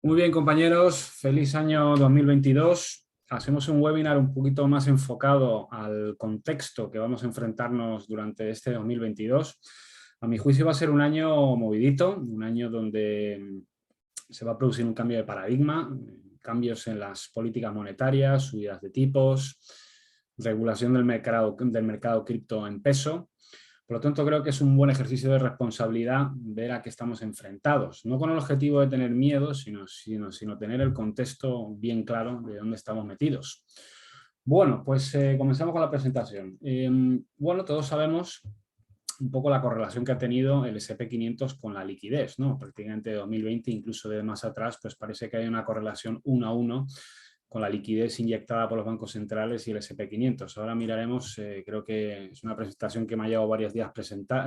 Muy bien, compañeros, feliz año 2022. Hacemos un webinar un poquito más enfocado al contexto que vamos a enfrentarnos durante este 2022. A mi juicio va a ser un año movidito, un año donde se va a producir un cambio de paradigma, cambios en las políticas monetarias, subidas de tipos, regulación del mercado cripto en peso. Por lo tanto, creo que es un buen ejercicio de responsabilidad ver a qué estamos enfrentados, no con el objetivo de tener miedo, sino tener el contexto bien claro de dónde estamos metidos. Bueno, pues comenzamos con la presentación. Bueno, todos sabemos un poco la correlación que ha tenido el S&P 500 con la liquidez, ¿no? Prácticamente de 2020, incluso de más atrás, pues parece que hay una correlación 1 a 1 con la liquidez inyectada por los bancos centrales y el S&P 500. Ahora miraremos, creo que es una presentación que me ha llevado varios días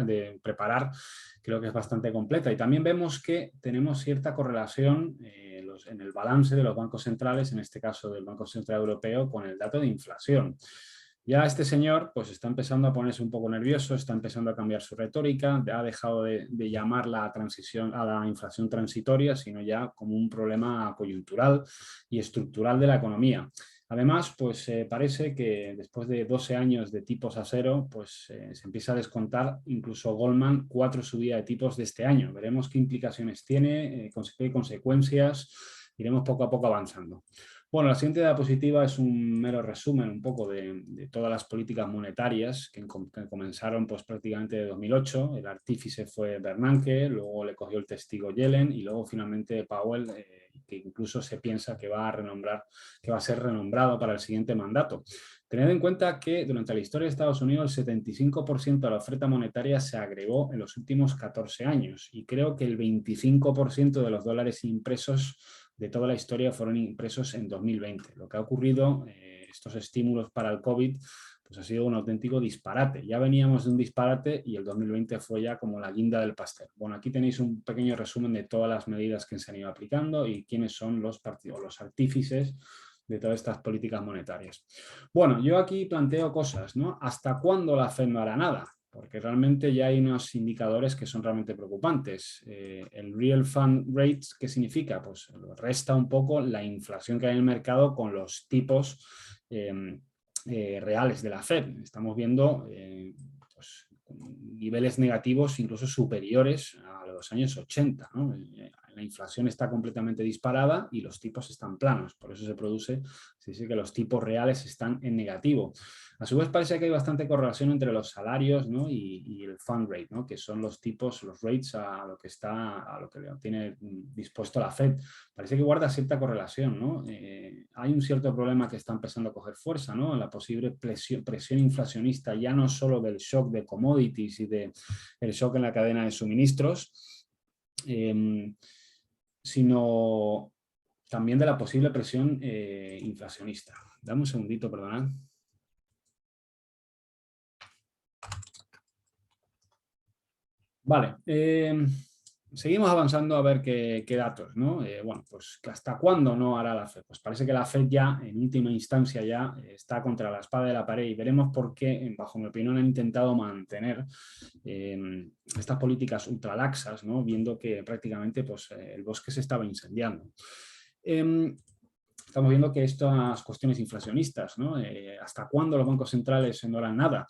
de preparar, creo que es bastante completa. Y también vemos que tenemos cierta correlación en el balance de los bancos centrales, en este caso del Banco Central Europeo, con el dato de inflación. Ya este señor pues está empezando a ponerse un poco nervioso, está empezando a cambiar su retórica, ha dejado de llamar la transición a la inflación transitoria, sino ya como un problema coyuntural y estructural de la economía. Además, pues parece que después de 12 años de tipos a cero, pues se empieza a descontar incluso Goldman 4 subidas de tipos de este año. Veremos qué implicaciones tiene, qué consecuencias, iremos poco a poco avanzando. Bueno, la siguiente diapositiva es un mero resumen un poco de todas las políticas monetarias que comenzaron pues, prácticamente de 2008. El artífice fue Bernanke, luego le cogió el testigo Yellen y luego finalmente Powell, que incluso se piensa que va a ser renombrado para el siguiente mandato. Tened en cuenta que durante la historia de Estados Unidos el 75% de la oferta monetaria se agregó en los últimos 14 años y creo que el 25% de los dólares impresos de toda la historia fueron impresos en 2020. Lo que ha ocurrido, estos estímulos para el COVID, pues ha sido un auténtico disparate. Ya veníamos de un disparate y el 2020 fue ya como la guinda del pastel. Bueno, aquí tenéis un pequeño resumen de todas las medidas que se han ido aplicando y quiénes son los artífices de todas estas políticas monetarias. Bueno, yo aquí planteo cosas, ¿no? ¿Hasta cuándo la Fed no hará nada? Porque realmente ya hay unos indicadores que son realmente preocupantes. El Real Fund Rate, ¿qué significa? Pues resta un poco la inflación que hay en el mercado con los tipos reales de la Fed. Estamos viendo pues, niveles negativos incluso superiores a los años 80, ¿no? La inflación está completamente disparada y los tipos están planos. Por eso se dice que los tipos reales están en negativo. A su vez parece que hay bastante correlación entre los salarios, ¿no? y el fund rate, ¿no? Que son los tipos, los rates a lo que tiene dispuesto la Fed. Parece que guarda cierta correlación, ¿no? Hay un cierto problema que está empezando a coger fuerza, ¿no? La posible presión inflacionista, ya no solo del shock de commodities y del shock en la cadena de suministros, sino también de la posible presión inflacionista. Dame un segundito, perdonad. Vale, seguimos avanzando a ver qué datos, ¿no? Bueno, pues ¿hasta cuándo no hará la Fed? Pues parece que la Fed ya, en última instancia, ya está contra la espada de la pared y veremos por qué, bajo mi opinión, han intentado mantener estas políticas ultralaxas, ¿no? Viendo que prácticamente pues, el bosque se estaba incendiando. Estamos viendo que estas cuestiones inflacionistas, ¿no? ¿Hasta cuándo los bancos centrales no harán nada?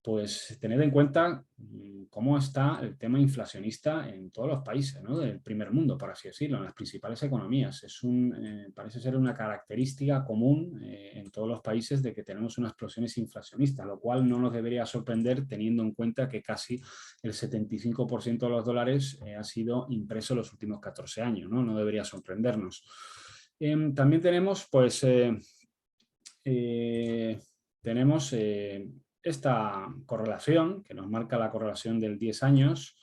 Pues tened en cuenta cómo está el tema inflacionista en todos los países, ¿no? Del primer mundo, por así decirlo, en las principales economías. Parece ser una característica común en todos los países de que tenemos unas explosiones inflacionistas, lo cual no nos debería sorprender teniendo en cuenta que casi el 75% de los dólares ha sido impreso en los últimos 14 años, ¿no? No debería sorprendernos. También tenemos, pues, tenemos esta correlación que nos marca la correlación del 10 años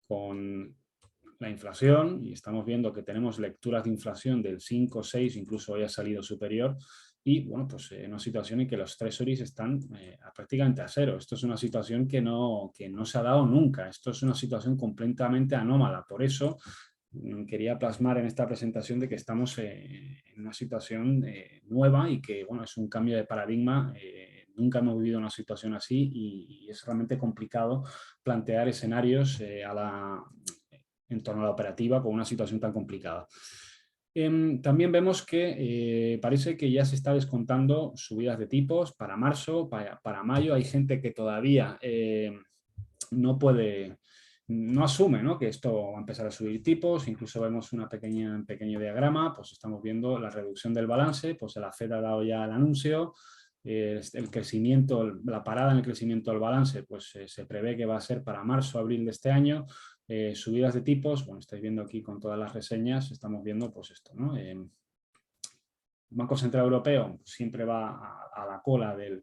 con la inflación y estamos viendo que tenemos lecturas de inflación del 5, 6, incluso hoy ha salido superior y bueno, pues una situación en que los treasuries están prácticamente a cero. Esto es una situación que no se ha dado nunca. Esto es una situación completamente anómala. Por eso quería plasmar en esta presentación de que estamos en una situación nueva y que bueno, es un cambio de paradigma. Nunca hemos vivido una situación así y es realmente complicado plantear escenarios en torno a la operativa con una situación tan complicada. También vemos que parece que ya se está descontando subidas de tipos para marzo, para mayo. Hay gente que todavía no asume, ¿no?, que esto va a empezar a subir tipos. Incluso vemos un pequeño diagrama, pues estamos viendo la reducción del balance, pues la Fed ha dado ya el anuncio. El crecimiento, la parada en el crecimiento del balance, pues se prevé que va a ser para marzo, abril de este año. Subidas de tipos, bueno, estáis viendo aquí con todas las reseñas, estamos viendo pues esto, ¿no? El Banco Central Europeo siempre va a la cola de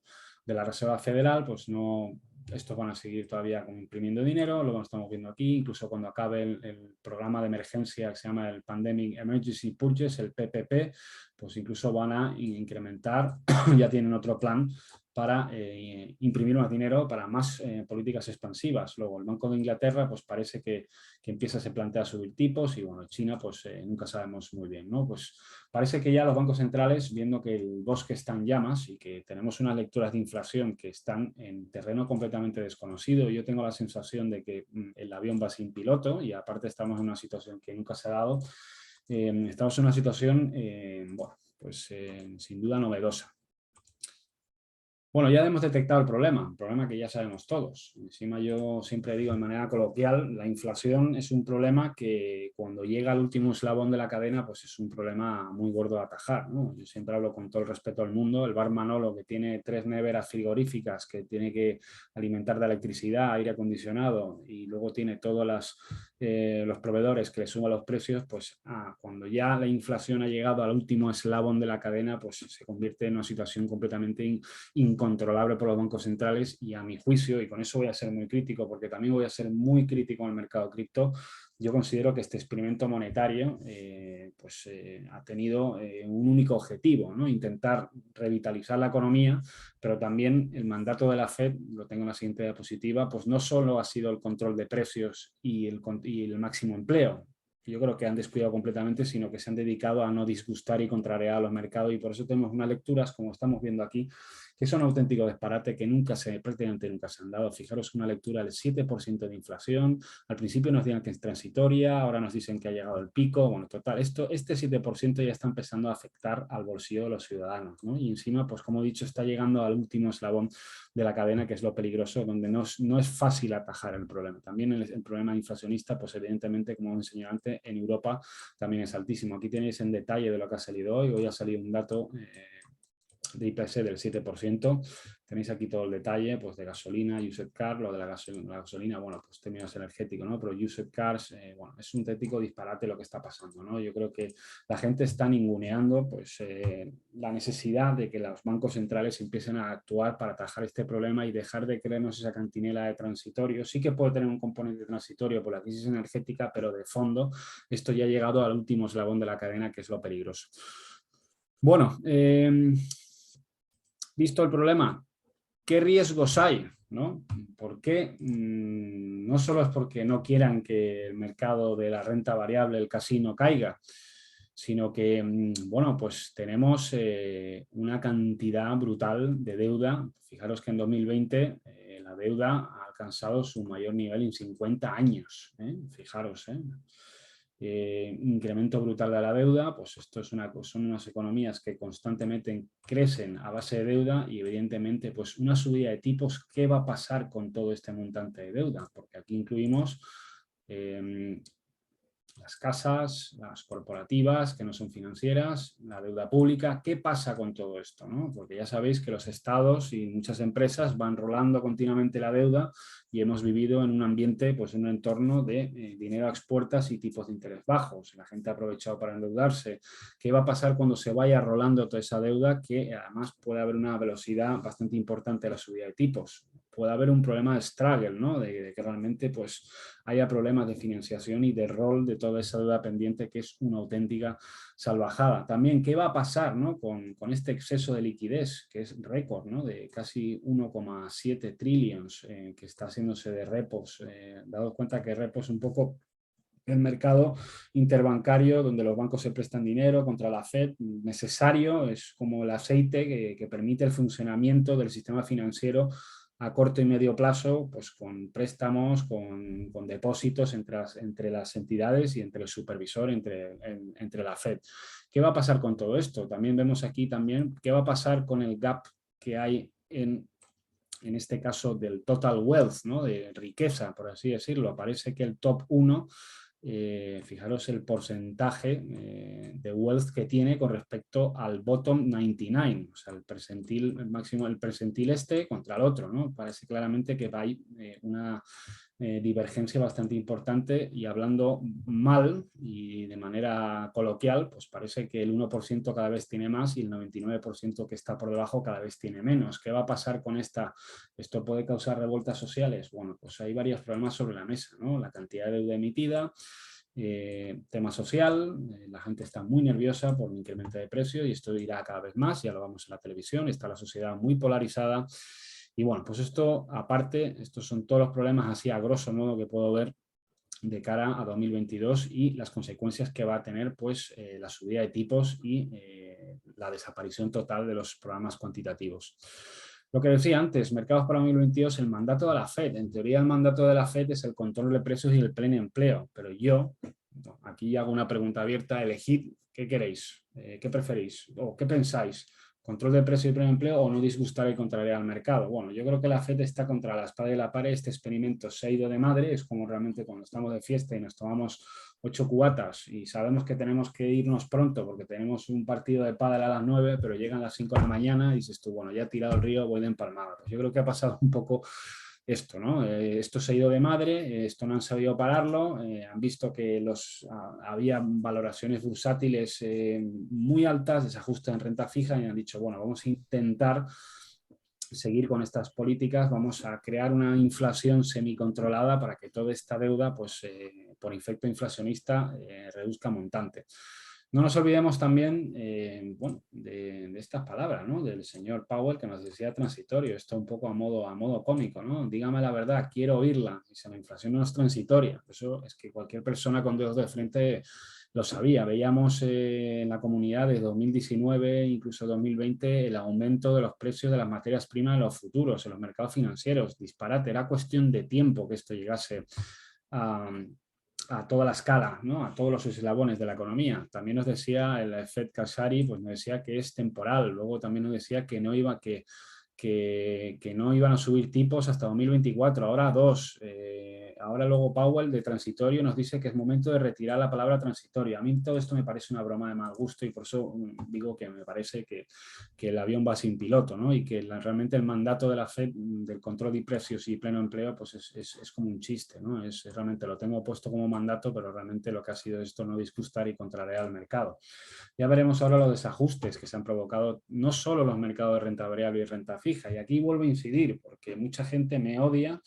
la Reserva Federal, pues no, estos van a seguir todavía imprimiendo dinero, lo estamos viendo aquí, incluso cuando acabe el programa de emergencia que se llama el Pandemic Emergency Purchase, el PPP, pues incluso van a incrementar, ya tienen otro plan para imprimir más dinero para más políticas expansivas. Luego el Banco de Inglaterra pues parece que se plantea subir tipos y bueno, China pues nunca sabemos muy bien, ¿no? Pues parece que ya los bancos centrales, viendo que el bosque está en llamas y que tenemos unas lecturas de inflación que están en terreno completamente desconocido, yo tengo la sensación de que el avión va sin piloto y aparte estamos en una situación que nunca se ha dado. Estamos en una situación, bueno, pues sin duda novedosa. Bueno, ya hemos detectado el problema que ya sabemos todos. Encima yo siempre digo de manera coloquial, la inflación es un problema que cuando llega al último eslabón de la cadena, pues es un problema muy gordo de atajar, ¿no? Yo siempre hablo con todo el respeto al mundo, el bar Manolo que tiene 3 neveras frigoríficas, que tiene que alimentar de electricidad, aire acondicionado y luego tiene todos los proveedores que le suman los precios, pues cuando ya la inflación ha llegado al último eslabón de la cadena, pues se convierte en una situación completamente incontrolable por los bancos centrales y a mi juicio, y con eso voy a ser muy crítico porque también voy a ser muy crítico en el mercado cripto, yo considero que este experimento monetario ha tenido un único objetivo, ¿no? Intentar revitalizar la economía, pero también el mandato de la Fed, lo tengo en la siguiente diapositiva, pues no solo ha sido el control de precios y el máximo empleo, yo creo que han descuidado completamente, sino que se han dedicado a no disgustar y contrariar a los mercados y por eso tenemos unas lecturas, como estamos viendo aquí, que son un auténtico disparate que prácticamente nunca se han dado. Fijaros una lectura del 7% de inflación, al principio nos decían que es transitoria, ahora nos dicen que ha llegado el pico, bueno, total, este 7% ya está empezando a afectar al bolsillo de los ciudadanos, ¿no? Y encima, pues como he dicho, está llegando al último eslabón de la cadena, que es lo peligroso, donde no es fácil atajar el problema. También el problema inflacionista, pues evidentemente, como os enseñé antes, en Europa también es altísimo. Aquí tenéis en detalle de lo que ha salido hoy. Hoy ha salido un dato de IPC del 7%. Tenéis aquí todo el detalle pues, de gasolina, used car, lo de la gasolina, bueno, pues términos energéticos, ¿no? Pero used cars, bueno, es un auténtico disparate lo que está pasando, ¿no? Yo creo que la gente está ninguneando pues, la necesidad de que los bancos centrales empiecen a actuar para atajar este problema y dejar de creernos esa cantinela de transitorio. Sí que puede tener un componente transitorio por la crisis energética, pero de fondo esto ya ha llegado al último eslabón de la cadena, que es lo peligroso. Bueno, visto el problema, ¿qué riesgos hay? ¿No? ¿Por qué? No solo es porque no quieran que el mercado de la renta variable, el casino, caiga, sino que, bueno, pues tenemos una cantidad brutal de deuda. Fijaros que en 2020 la deuda ha alcanzado su mayor nivel en 50 años. Fijaros, incremento brutal de la deuda, pues esto son unas economías que constantemente crecen a base de deuda y evidentemente pues una subida de tipos, ¿qué va a pasar con todo este montante de deuda? Porque aquí incluimos las casas, las corporativas que no son financieras, la deuda pública. ¿Qué pasa con todo esto, ¿no? Porque ya sabéis que los estados y muchas empresas van rolando continuamente la deuda y hemos vivido en un ambiente, pues en un entorno de dinero a expuertas y tipos de interés bajos. La gente ha aprovechado para endeudarse. ¿Qué va a pasar cuando se vaya rolando toda esa deuda? Que además puede haber una velocidad bastante importante de la subida de tipos. Puede haber un problema de struggle, ¿no? De que realmente pues, haya problemas de financiación y de rol de toda esa deuda pendiente, que es una auténtica salvajada. También, ¿qué va a pasar, ¿no? con este exceso de liquidez, que es récord, ¿no? De casi 1,7 trillions que está haciéndose de repos? Dados cuenta que repos es un poco el mercado interbancario donde los bancos se prestan dinero contra la Fed, necesario, es como el aceite que permite el funcionamiento del sistema financiero a corto y medio plazo, pues con préstamos, con depósitos entre las entidades y entre el supervisor, entre la Fed. ¿Qué va a pasar con todo esto? También vemos aquí qué va a pasar con el gap que hay en este caso del total wealth, ¿no? De riqueza, por así decirlo. Parece que el top 1, fijaros el porcentaje de wealth que tiene con respecto al bottom 99, o sea, el percentil, el máximo del percentil este contra el otro, ¿no? Parece claramente que hay una divergencia bastante importante, y hablando mal y de manera coloquial, pues parece que el 1% cada vez tiene más y el 99% que está por debajo cada vez tiene menos. ¿Qué va a pasar con esta? ¿Esto puede causar revueltas sociales? Bueno, pues hay varios problemas sobre la mesa, ¿no? La cantidad de deuda emitida, tema social, la gente está muy nerviosa por un incremento de precios y esto irá cada vez más, ya lo vamos en la televisión, está la sociedad muy polarizada. Y bueno, pues esto aparte, estos son todos los problemas así a grosso modo que puedo ver de cara a 2022 y las consecuencias que va a tener pues la subida de tipos y la desaparición total de los programas cuantitativos. Lo que decía antes, mercados para 2022, el mandato de la Fed. En teoría el mandato de la Fed es el control de precios y el pleno empleo, pero yo aquí hago una pregunta abierta, elegid qué queréis, qué preferís o qué pensáis. ¿Control de precio y pleno empleo o no disgustar y contrariar al mercado? Bueno, yo creo que la Fed está contra la espada y la pared. Este experimento se ha ido de madre. Es como realmente cuando estamos de fiesta y nos tomamos 8 cubatas y sabemos que tenemos que irnos pronto porque tenemos un partido de pádel a las 9, pero llegan las 5 de la mañana y dices tú, bueno, ya he tirado el río, voy de empalmada. Pues yo creo que ha pasado un poco esto, ¿no? Esto se ha ido de madre, esto no han sabido pararlo, han visto que había valoraciones bursátiles muy altas, desajustes en renta fija, y han dicho, bueno, vamos a intentar seguir con estas políticas, vamos a crear una inflación semicontrolada para que toda esta deuda, pues por efecto inflacionista, reduzca montante. No nos olvidemos también bueno, de estas palabras, ¿no? Del señor Powell, que nos decía transitorio, esto un poco a modo cómico, ¿no? Dígame la verdad, quiero oírla, dice, la inflación no es transitoria. Eso es que cualquier persona con dedos de frente lo sabía. Veíamos en la comunidad de 2019, incluso 2020, el aumento de los precios de las materias primas en los futuros, en los mercados financieros. Disparate, era cuestión de tiempo que esto llegase a toda la escala, ¿no? A todos los eslabones de la economía. También nos decía el Fed Kashari, pues nos decía que es temporal. Luego también nos decía que no iba, que no iban a subir tipos hasta 2024, ahora dos. Ahora luego Powell de transitorio nos dice que es momento de retirar la palabra transitorio. A mí todo esto me parece una broma de mal gusto y por eso digo que me parece que el avión va sin piloto, ¿no? Y que realmente el mandato de la Fed del control de precios y pleno empleo pues es como un chiste, ¿no? Realmente lo tengo puesto como mandato, pero realmente lo que ha sido esto no disgustar y contrariar al mercado. Ya veremos ahora los desajustes que se han provocado no solo los mercados de renta variable y renta fija. Y aquí vuelvo a incidir porque mucha gente me odia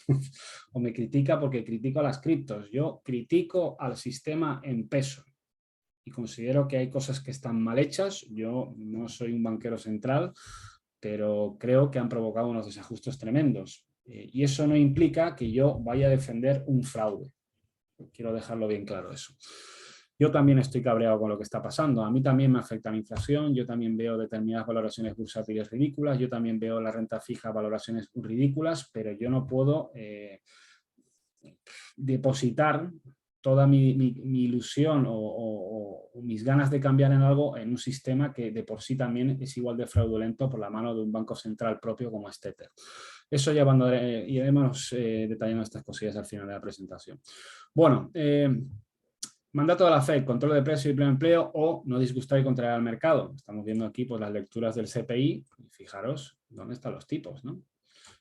o me critica porque critico a las criptos. Yo critico al sistema en peso y considero que hay cosas que están mal hechas. Yo no soy un banquero central, pero creo que han provocado unos desajustes tremendos. Y eso no implica que yo vaya a defender un fraude. Quiero dejarlo bien claro eso. Yo también estoy cabreado con lo que está pasando. A mí también me afecta la inflación, yo también veo determinadas valoraciones bursátiles ridículas, yo también veo la renta fija valoraciones ridículas, pero yo no puedo depositar toda mi ilusión o mis ganas de cambiar en algo en un sistema que de por sí también es igual de fraudulento por la mano de un banco central propio como es Tether. Eso ya iremos detallando estas cosillas al final de la presentación. Bueno, mandato de la Fed, control de precios y pleno empleo o no disgustar y contrariar al mercado. Estamos viendo aquí pues, las lecturas del CPI y fijaros dónde están los tipos, ¿no?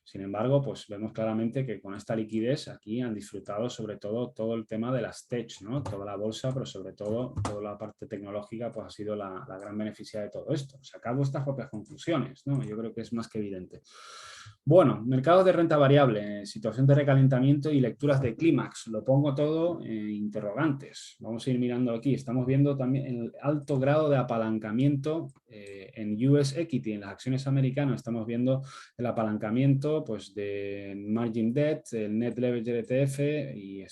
Sin embargo, pues vemos claramente que con esta liquidez aquí han disfrutado sobre todo el tema de las tech, ¿no? Toda la bolsa, pero sobre todo toda la parte tecnológica pues ha sido la gran beneficiaria de todo esto. Sacad vuestras propias conclusiones, ¿no? Yo creo que es más que evidente. Bueno, mercados de renta variable, situación de recalentamiento y lecturas de clímax. Lo pongo todo en interrogantes. Vamos a ir mirando aquí. Estamos viendo también el alto grado de apalancamiento en US Equity, en las acciones americanas. Estamos viendo el apalancamiento pues, de margin debt, el net leverage del ETF y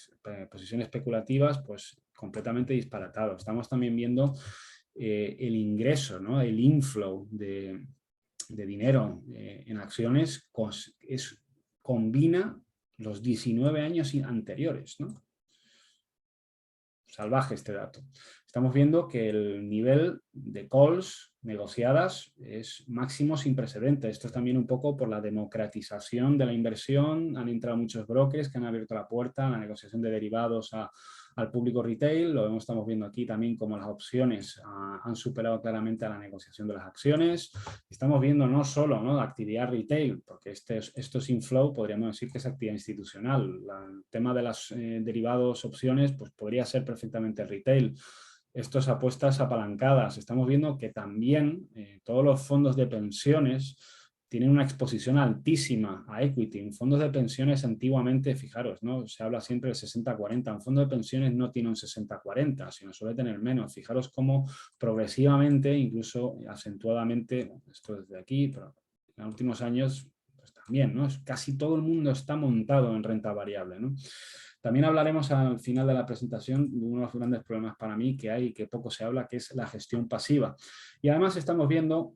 posiciones especulativas pues, completamente disparatados. Estamos también viendo el ingreso, ¿no? El inflow de dinero en acciones es combina los 19 años anteriores, ¿no? Salvaje este dato. Estamos viendo que el nivel de calls negociadas es máximo sin precedentes. Esto es también un poco por la democratización de la inversión. Han entrado muchos brokers que han abierto la puerta a la negociación de derivados al público retail. Lo estamos viendo aquí también como las opciones han superado claramente a la negociación de las acciones. Estamos viendo no solo, ¿no?, actividad retail, porque esto es inflow, podríamos decir que es actividad institucional. El tema de los derivados, opciones, pues podría ser perfectamente retail. Estas apuestas apalancadas. Estamos viendo que también todos los fondos de pensiones tienen una exposición altísima a equity. En fondos de pensiones antiguamente, fijaros, ¿no?, se habla siempre del 60-40. Un fondo de pensiones no tiene un 60-40, sino suele tener menos. Fijaros cómo progresivamente, incluso acentuadamente, esto desde aquí, pero en los últimos años pues también, ¿no?, casi todo el mundo está montado en renta variable, ¿no? También hablaremos al final de la presentación de uno de los grandes problemas para mí que hay y que poco se habla, que es la gestión pasiva. Y además estamos viendo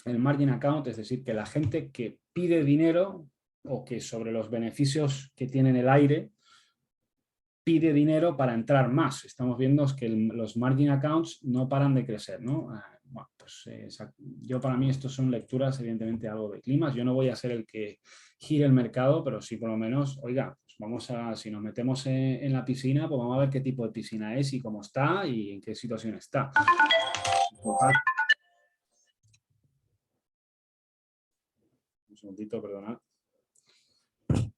el margin account, es decir, que la gente que pide dinero o que sobre los beneficios que tiene en el aire pide dinero para entrar más. Estamos viendo que los margin accounts no paran de crecer, ¿no? Bueno, pues, yo para mí estos son lecturas, evidentemente, algo de climas. Yo no voy a ser el que gire el mercado, pero sí por lo menos, oiga, pues vamos a, si nos metemos en la piscina, pues vamos a ver qué tipo de piscina es y cómo está y en qué situación está. Un segundito, perdonad.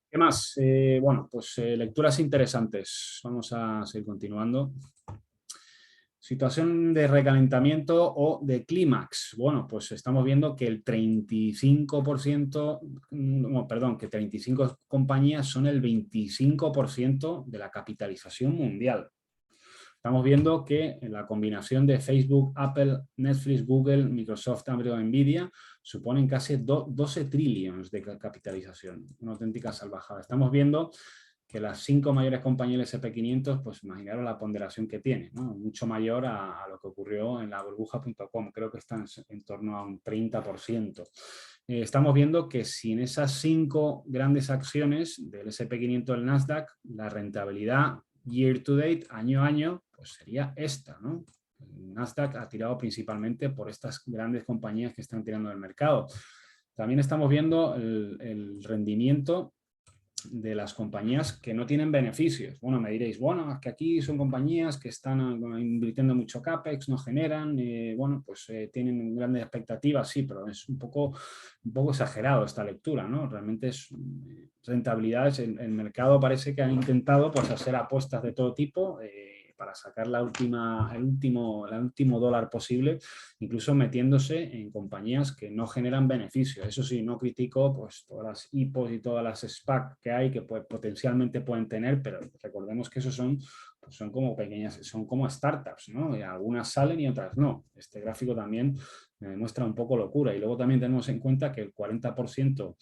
¿Qué más? Bueno, pues lecturas interesantes. Vamos a seguir continuando. Situación de recalentamiento o de clímax. Bueno, pues estamos viendo que el 35%, perdón, que 35 compañías son el 25% de la capitalización mundial. Estamos viendo que la combinación de Facebook, Apple, Netflix, Google, Microsoft, Amazon, Nvidia suponen casi 12 trillones de capitalización. Una auténtica salvajada. Estamos viendo que las 5 mayores compañías del S&P 500, pues imaginaros la ponderación que tiene, ¿no? Mucho mayor a lo que ocurrió en la burbuja.com. Creo que están en torno a un 30%. Estamos viendo que sin esas 5 grandes acciones del S&P 500 del Nasdaq, la rentabilidad year to date, año a año, pues sería esta, ¿no? El Nasdaq ha tirado principalmente por estas grandes compañías que están tirando del mercado. También estamos viendo el rendimiento de las compañías que no tienen beneficios. Bueno, me diréis, bueno, es que aquí son compañías que están invirtiendo mucho CAPEX, no generan, bueno, pues tienen grandes expectativas, sí, pero es un poco exagerado esta lectura, ¿no? Realmente es rentabilidades, el mercado parece que han intentado pues hacer apuestas de todo tipo, para sacar el último dólar posible, incluso metiéndose en compañías que no generan beneficios. Eso sí, no critico pues todas las IPOs y todas las SPAC que hay que pues, potencialmente pueden tener, pero recordemos que esos son como pequeñas, son como startups, ¿no? Y algunas salen y otras no. Este gráfico también me demuestra un poco locura. Y luego también tenemos en cuenta que el 40%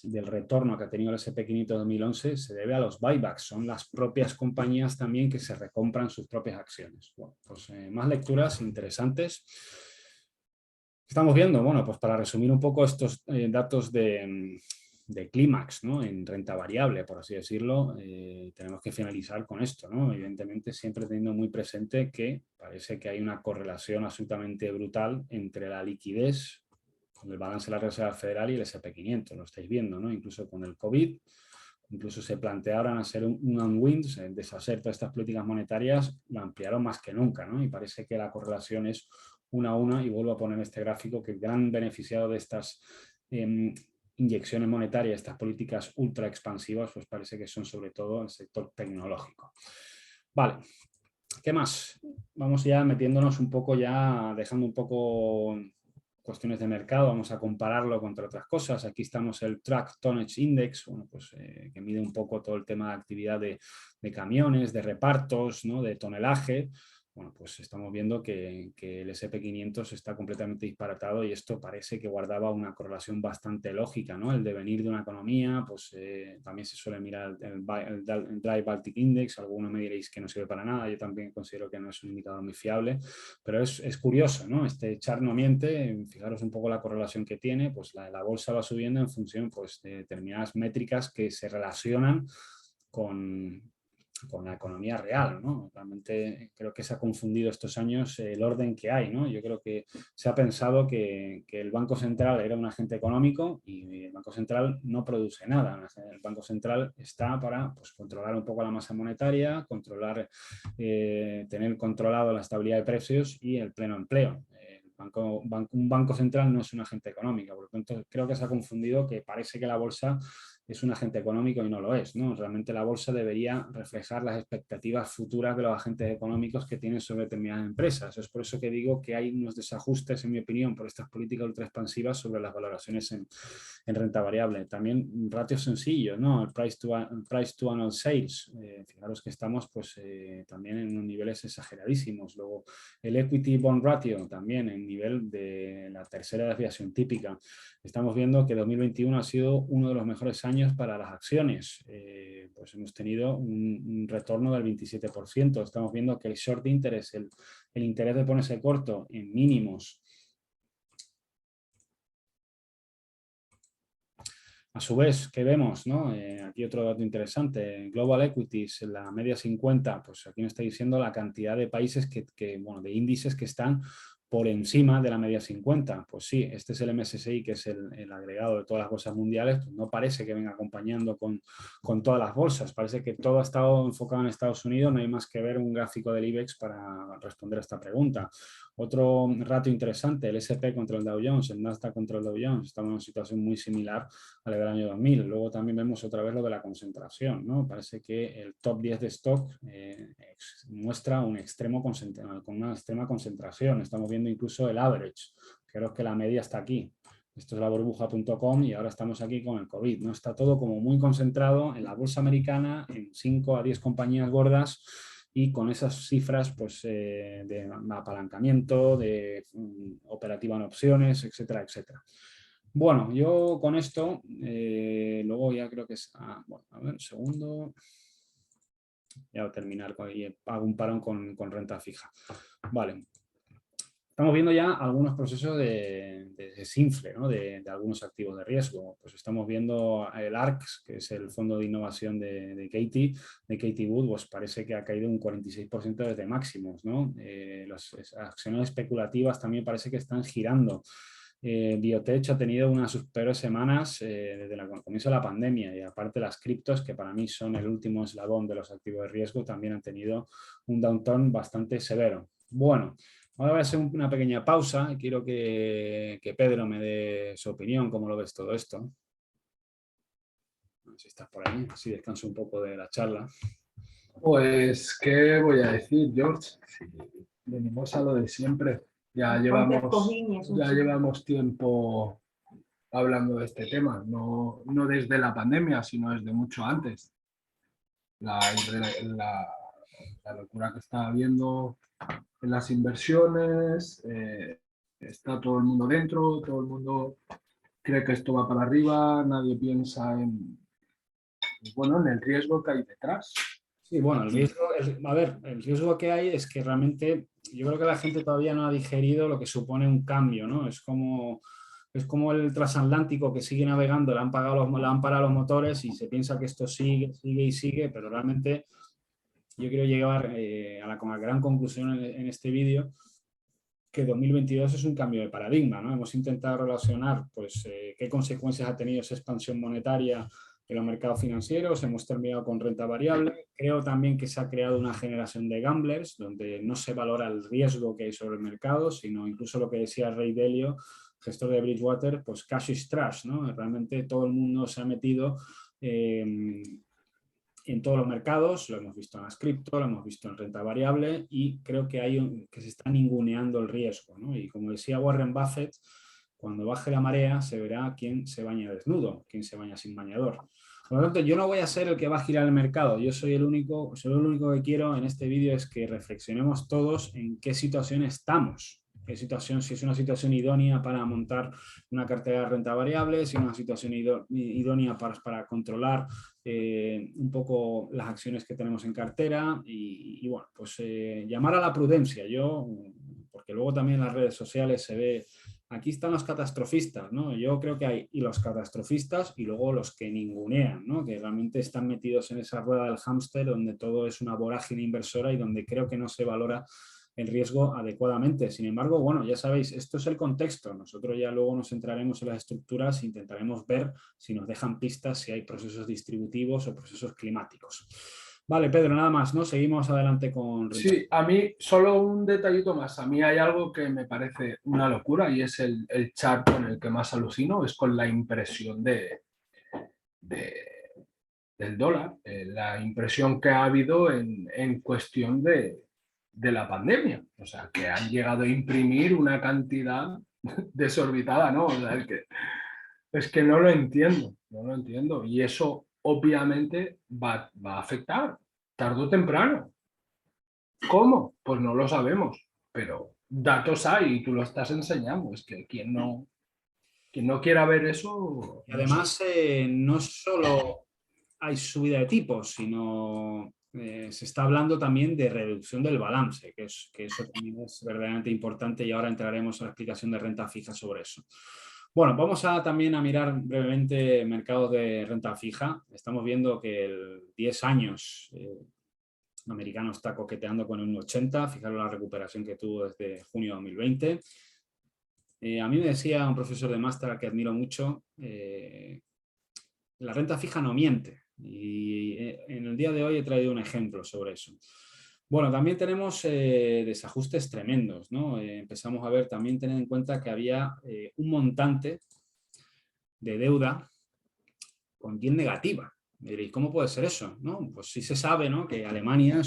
del retorno que ha tenido el S&P 500 2011 se debe a los buybacks. Son las propias compañías también que se recompran sus propias acciones. Bueno, pues más lecturas interesantes. Estamos viendo, bueno, pues para resumir un poco estos datos de clímax, ¿no?, en renta variable, por así decirlo, tenemos que finalizar con esto, ¿no? Evidentemente siempre teniendo muy presente que parece que hay una correlación absolutamente brutal entre la liquidez, el balance de la Reserva Federal y el S&P 500, lo estáis viendo, ¿no? Incluso con el COVID, incluso se plantearon hacer un unwind, deshacer todas estas políticas monetarias, lo ampliaron más que nunca, ¿no? Y parece que la correlación es 1 a 1, y vuelvo a poner este gráfico, que el gran beneficiado de estas inyecciones monetarias, estas políticas ultra expansivas, pues parece que son sobre todo el sector tecnológico. Vale. ¿Qué más? Vamos ya metiéndonos un poco, ya dejando un poco cuestiones de mercado, vamos a compararlo contra otras cosas. Aquí estamos el Truck Tonnage Index, bueno, pues, que mide un poco todo el tema de actividad de camiones, de repartos, ¿no?, de tonelaje. bueno, pues estamos viendo que el S&P 500 está completamente disparatado y esto parece que guardaba una correlación bastante lógica, ¿no? El devenir de una economía, pues también se suele mirar el Dry Baltic Index, algunos me diréis que no sirve para nada, yo también considero que no es un indicador muy fiable, pero es curioso, ¿no? Este chart no miente, fijaros un poco la correlación que tiene, pues la bolsa va subiendo en función pues, de determinadas métricas que se relacionan con la economía real, ¿no? Realmente creo que se ha confundido estos años el orden que hay, ¿no? Yo creo que se ha pensado que el Banco Central era un agente económico y el Banco Central no produce nada. El Banco Central está para pues, controlar un poco la masa monetaria, controlar, tener controlado la estabilidad de precios y el pleno empleo. Un banco central no es un agente económico, por lo tanto creo que se ha confundido que parece que la bolsa es un agente económico y no lo es, ¿no? Realmente la bolsa debería reflejar las expectativas futuras de los agentes económicos que tienen sobre determinadas empresas. Es por eso que digo que hay unos desajustes, en mi opinión, por estas políticas ultra expansivas sobre las valoraciones en renta variable. También ratios sencillos, ¿no? El price to annual sales. Fijaros que estamos pues, también en unos niveles exageradísimos. Luego el equity bond ratio también en nivel de la tercera desviación típica. Estamos viendo que 2021 ha sido uno de los mejores años para las acciones. Pues hemos tenido un retorno del 27%. Estamos viendo que el short interest, el interés de ponerse corto en mínimos. A su vez, ¿qué vemos? ¿No? Aquí otro dato interesante. Global Equities, la media 50, pues aquí nos está diciendo la cantidad de países bueno, de índices que están por encima de la media 50. Pues sí, este es el MSCI, que es el agregado de todas las bolsas mundiales, pues no parece que venga acompañando con todas las bolsas. Parece que todo ha estado enfocado en Estados Unidos, no hay más que ver un gráfico del IBEX para responder a esta pregunta. Otro rato interesante, el S&P contra el Dow Jones, el Nasdaq contra el Dow Jones, estamos en una situación muy similar a la del año 2000. Luego también vemos otra vez lo de la concentración, ¿no? Parece que el top 10 de stock muestra un extremo con una extrema concentración. Estamos viendo incluso el average. Creo que la media está aquí. Esto es la burbuja.com y ahora estamos aquí con el COVID, ¿no? Está todo como muy concentrado en la bolsa americana, en 5 a 10 compañías gordas y con esas cifras pues, de apalancamiento, de operativa en opciones, etcétera, etcétera. Bueno, yo con esto, luego ya creo que es... bueno, a ver, un segundo. Ya voy a terminar y hago un parón con renta fija. Vale. Estamos viendo ya algunos procesos de desinfle, ¿no? de algunos activos de riesgo. Pues estamos viendo el ARX, que es el fondo de innovación de Katie Wood, pues parece que ha caído un 46% desde máximos, ¿no? Las acciones especulativas también parece que están girando. Biotech ha tenido una de sus peores semanas desde el comienzo de la pandemia y aparte las criptos, que para mí son el último eslabón de los activos de riesgo, también han tenido un downturn bastante severo. Bueno, ahora voy a hacer una pequeña pausa y quiero que Pedro me dé su opinión, cómo lo ves todo esto. A ver si estás por ahí, así descanso un poco de la charla. Pues, ¿qué voy a decir, George? Sí, venimos a lo de siempre. Ya llevamos tiempo hablando de este tema, no desde la pandemia, sino desde mucho antes. La, la, la locura que está habiendo en las inversiones, está todo el mundo dentro, todo el mundo cree que esto va para arriba, nadie piensa bueno, en el riesgo que hay detrás. Sí, bueno, el riesgo que hay es que realmente yo creo que la gente todavía no ha digerido lo que supone un cambio, ¿no? Es como el transatlántico que sigue navegando, le han parado los motores y se piensa que esto sigue, sigue y sigue, pero realmente yo quiero llegar a la gran conclusión en este vídeo que 2022 es un cambio de paradigma, ¿no? Hemos intentado relacionar pues, qué consecuencias ha tenido esa expansión monetaria en los mercados financieros, hemos terminado con renta variable. Creo también que se ha creado una generación de gamblers, donde no se valora el riesgo que hay sobre el mercado, sino incluso lo que decía Ray Dalio, gestor de Bridgewater, pues cash is trash, ¿no? Realmente todo el mundo se ha metido en todos los mercados, lo hemos visto en las cripto, lo hemos visto en renta variable y creo que que se está ninguneando el riesgo, ¿no? Y como decía Warren Buffett, cuando baje la marea se verá quién se baña desnudo, quién se baña sin bañador. Por lo tanto, yo no voy a ser el que va a girar el mercado. Yo soy el único, lo único que quiero en este vídeo es que reflexionemos todos en qué situación estamos. Qué situación, si es una situación idónea para montar una cartera de renta variable, si es una situación idónea para controlar un poco las acciones que tenemos en cartera y bueno, pues llamar a la prudencia. Porque luego también en las redes sociales se ve, aquí están los catastrofistas, ¿no? Yo creo que hay y los catastrofistas y luego los que ningunean, ¿no? Que realmente están metidos en esa rueda del hámster donde todo es una vorágine inversora y donde creo que no se valora el riesgo adecuadamente. Sin embargo, bueno, ya sabéis, esto es el contexto. Nosotros ya luego nos centraremos en las estructuras e intentaremos ver si nos dejan pistas, si hay procesos distributivos o procesos climáticos. Vale, Pedro, nada más, ¿no? Seguimos adelante con... Sí, a mí solo un detallito más. A mí hay algo que me parece una locura y es el chart con el que más alucino, es con la impresión de- del dólar, la impresión que ha habido en cuestión de la pandemia. O sea, que han llegado a imprimir una cantidad desorbitada, ¿no? O sea, es que no lo entiendo, no lo entiendo. Y eso obviamente va a afectar tarde o temprano. ¿Cómo? Pues no lo sabemos, pero datos hay y tú lo estás enseñando. Es que quien no quiera ver eso, Y no sé. además, no solo hay subida de tipos, sino se está hablando también de reducción del balance, que eso también es verdaderamente importante y ahora entraremos a la explicación de renta fija sobre eso. Bueno, vamos también a mirar brevemente mercados de renta fija. Estamos viendo que el 10 años americano está coqueteando con un 80, fijaros la recuperación que tuvo desde junio de 2020. A mí me decía un profesor de máster que admiro mucho, la renta fija no miente. Y en el día de hoy he traído un ejemplo sobre eso. Bueno, también tenemos desajustes tremendos, ¿no? Empezamos a ver, también tener en cuenta que había un montante de deuda con yield negativa. Me diréis, ¿cómo puede ser eso? ¿No? Pues sí se sabe, ¿no?, que Alemania,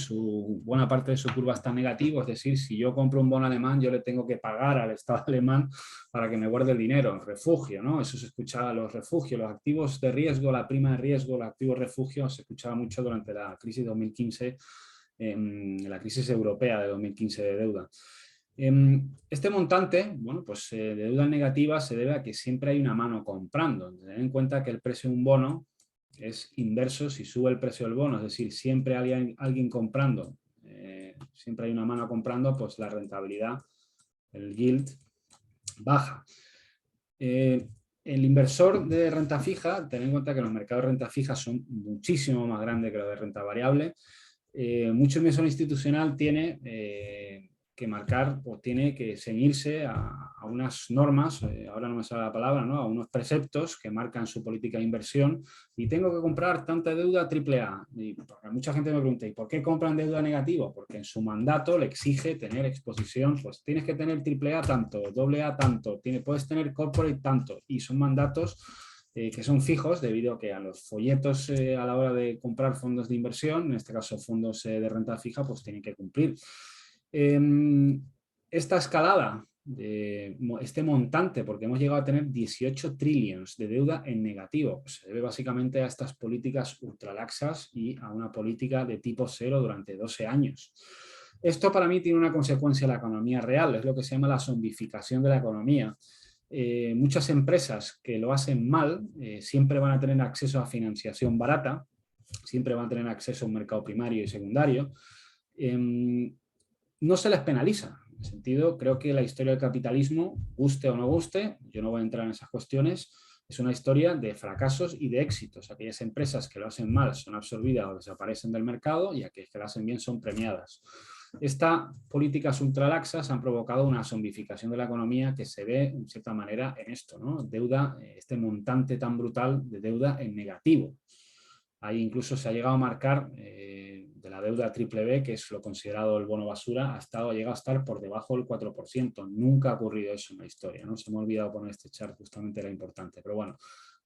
buena parte de su curva está negativo, es decir, si yo compro un bono alemán, yo le tengo que pagar al Estado alemán para que me guarde el dinero, el refugio, ¿no? Eso se escuchaba, los refugios, los activos de riesgo, la prima de riesgo, los activos refugio, se escuchaba mucho durante la crisis de 2015, la crisis europea de 2015 de deuda. Este montante, bueno, pues de deuda negativa se debe a que siempre hay una mano comprando. Ten en cuenta que el precio de un bono es inverso si sube el precio del bono, es decir, siempre hay alguien comprando, siempre hay una mano comprando, pues la rentabilidad, el yield, baja. El inversor de renta fija, ten en cuenta que los mercados de renta fija son muchísimo más grandes que los de renta variable. Mucho inversor institucional tiene que marcar o tiene que ceñirse a unas normas, ahora no me sale la palabra, ¿no?, a unos preceptos que marcan su política de inversión y tengo que comprar tanta deuda AAA. Y porque mucha gente me pregunta, ¿y por qué compran deuda negativa? Porque en su mandato le exige tener exposición, pues tienes que tener AAA tanto, AA tanto, puedes tener corporate tanto, y son mandatos que son fijos debido a que a los folletos a la hora de comprar fondos de inversión, en este caso fondos de renta fija, pues tienen que cumplir. Esta escalada, este montante, porque hemos llegado a tener 18 trillions de deuda en negativo, pues se debe básicamente a estas políticas ultralaxas y a una política de tipo cero durante 12 años. Esto para mí tiene una consecuencia en la economía real, es lo que se llama la zombificación de la economía. Muchas empresas que lo hacen mal siempre van a tener acceso a financiación barata, siempre van a tener acceso a un mercado primario y secundario. No se les penaliza. En ese sentido, creo que la historia del capitalismo, guste o no guste, yo no voy a entrar en esas cuestiones, es una historia de fracasos y de éxitos. Aquellas empresas que lo hacen mal son absorbidas o desaparecen del mercado y aquellas que lo hacen bien son premiadas. Estas políticas ultralaxas han provocado una zombificación de la economía que se ve, en cierta manera, en esto, ¿no? Deuda, este montante tan brutal de deuda en negativo. Ahí incluso se ha llegado a marcar de la deuda triple B, que es lo considerado el bono basura, ha llegado a estar por debajo del 4%. Nunca ha ocurrido eso en la historia, ¿no? Se me ha olvidado poner este chart, justamente era importante. Pero bueno,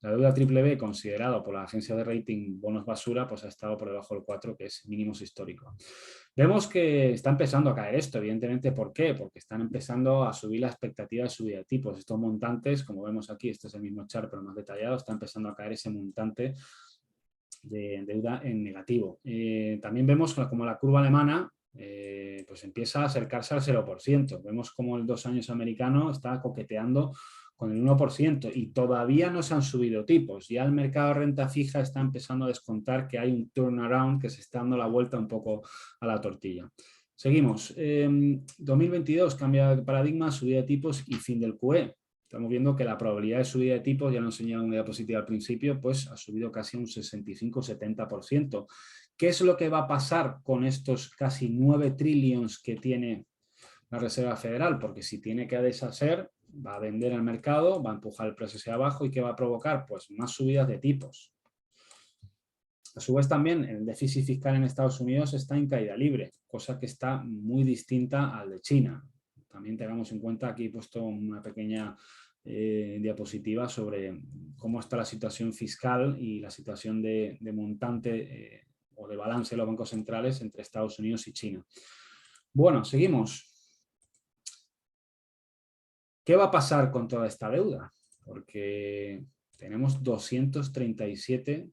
la deuda triple B, considerado por la agencia de rating bonos basura, pues ha estado por debajo del 4, que es mínimos histórico. Vemos que está empezando a caer esto, evidentemente. ¿Por qué? Porque están empezando a subir la expectativa de subida de tipos. Estos montantes, como vemos aquí, este es el mismo chart pero más detallado, está empezando a caer ese montante de deuda en negativo. También vemos como la curva alemana pues empieza a acercarse al 0%. Vemos como el 2 años americano está coqueteando con el 1% y todavía no se han subido tipos. Ya el mercado de renta fija está empezando a descontar que hay un turnaround, que se está dando la vuelta un poco a la tortilla. Seguimos. 2022, cambia de paradigma, subida de tipos y fin del QE. Estamos viendo que la probabilidad de subida de tipos, ya lo enseñé en una diapositiva al principio, pues ha subido casi un 65-70%. ¿Qué es lo que va a pasar con estos casi 9 trillones que tiene la Reserva Federal? Porque si tiene que deshacer, va a vender el mercado, va a empujar el precio hacia abajo y ¿qué va a provocar? Pues más subidas de tipos. A su vez también el déficit fiscal en Estados Unidos está en caída libre, cosa que está muy distinta al de China. También tengamos en cuenta, aquí he puesto una pequeña diapositiva sobre cómo está la situación fiscal y la situación de montante o de balance de los bancos centrales entre Estados Unidos y China. Bueno, seguimos. ¿Qué va a pasar con toda esta deuda? Porque tenemos 237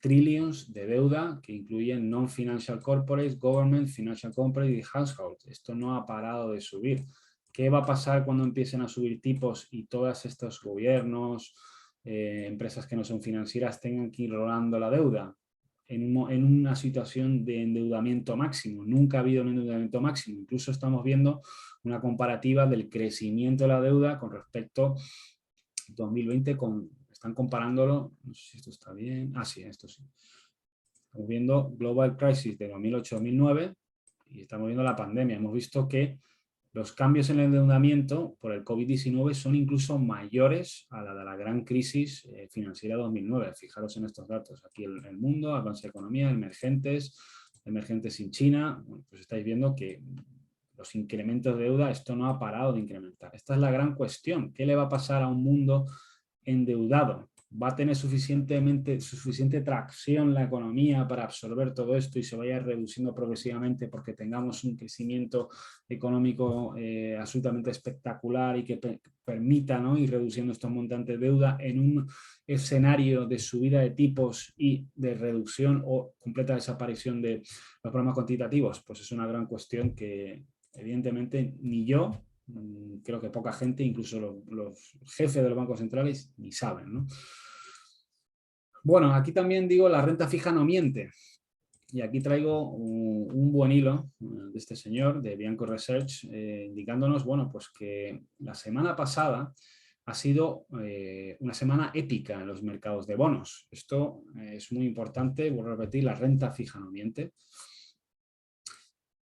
trillions de deuda que incluyen non-financial corporates, government, financial corporates y households. Esto no ha parado de subir. ¿Qué va a pasar cuando empiecen a subir tipos y todos estos gobiernos, empresas que no son financieras tengan que ir rolando la deuda en una situación de endeudamiento máximo? Nunca ha habido un endeudamiento máximo. Incluso estamos viendo una comparativa del crecimiento de la deuda con respecto a 2020 con... Están comparándolo, no sé si esto está bien, sí, esto sí. Estamos viendo Global Crisis de 2008-2009 y estamos viendo la pandemia. Hemos visto que los cambios en el endeudamiento por el COVID-19 son incluso mayores a la de la gran crisis financiera de 2009. Fijaros en estos datos. Aquí el mundo, avance de economía, emergentes sin China. Bueno, pues estáis viendo que los incrementos de deuda, esto no ha parado de incrementar. Esta es la gran cuestión. ¿Qué le va a pasar a un mundo endeudado? ¿Va a tener suficiente tracción la economía para absorber todo esto y se vaya reduciendo progresivamente porque tengamos un crecimiento económico absolutamente espectacular y que permita, ¿no?, ir reduciendo estos montantes de deuda en un escenario de subida de tipos y de reducción o completa desaparición de los programas cuantitativos? Pues es una gran cuestión que evidentemente ni yo, creo que poca gente, incluso los jefes de los bancos centrales, ni saben, ¿no? Bueno, aquí también digo, la renta fija no miente. Y aquí traigo un buen hilo de este señor, de Bianco Research, indicándonos, bueno, pues que la semana pasada ha sido una semana épica en los mercados de bonos. Esto es muy importante, vuelvo a repetir, la renta fija no miente.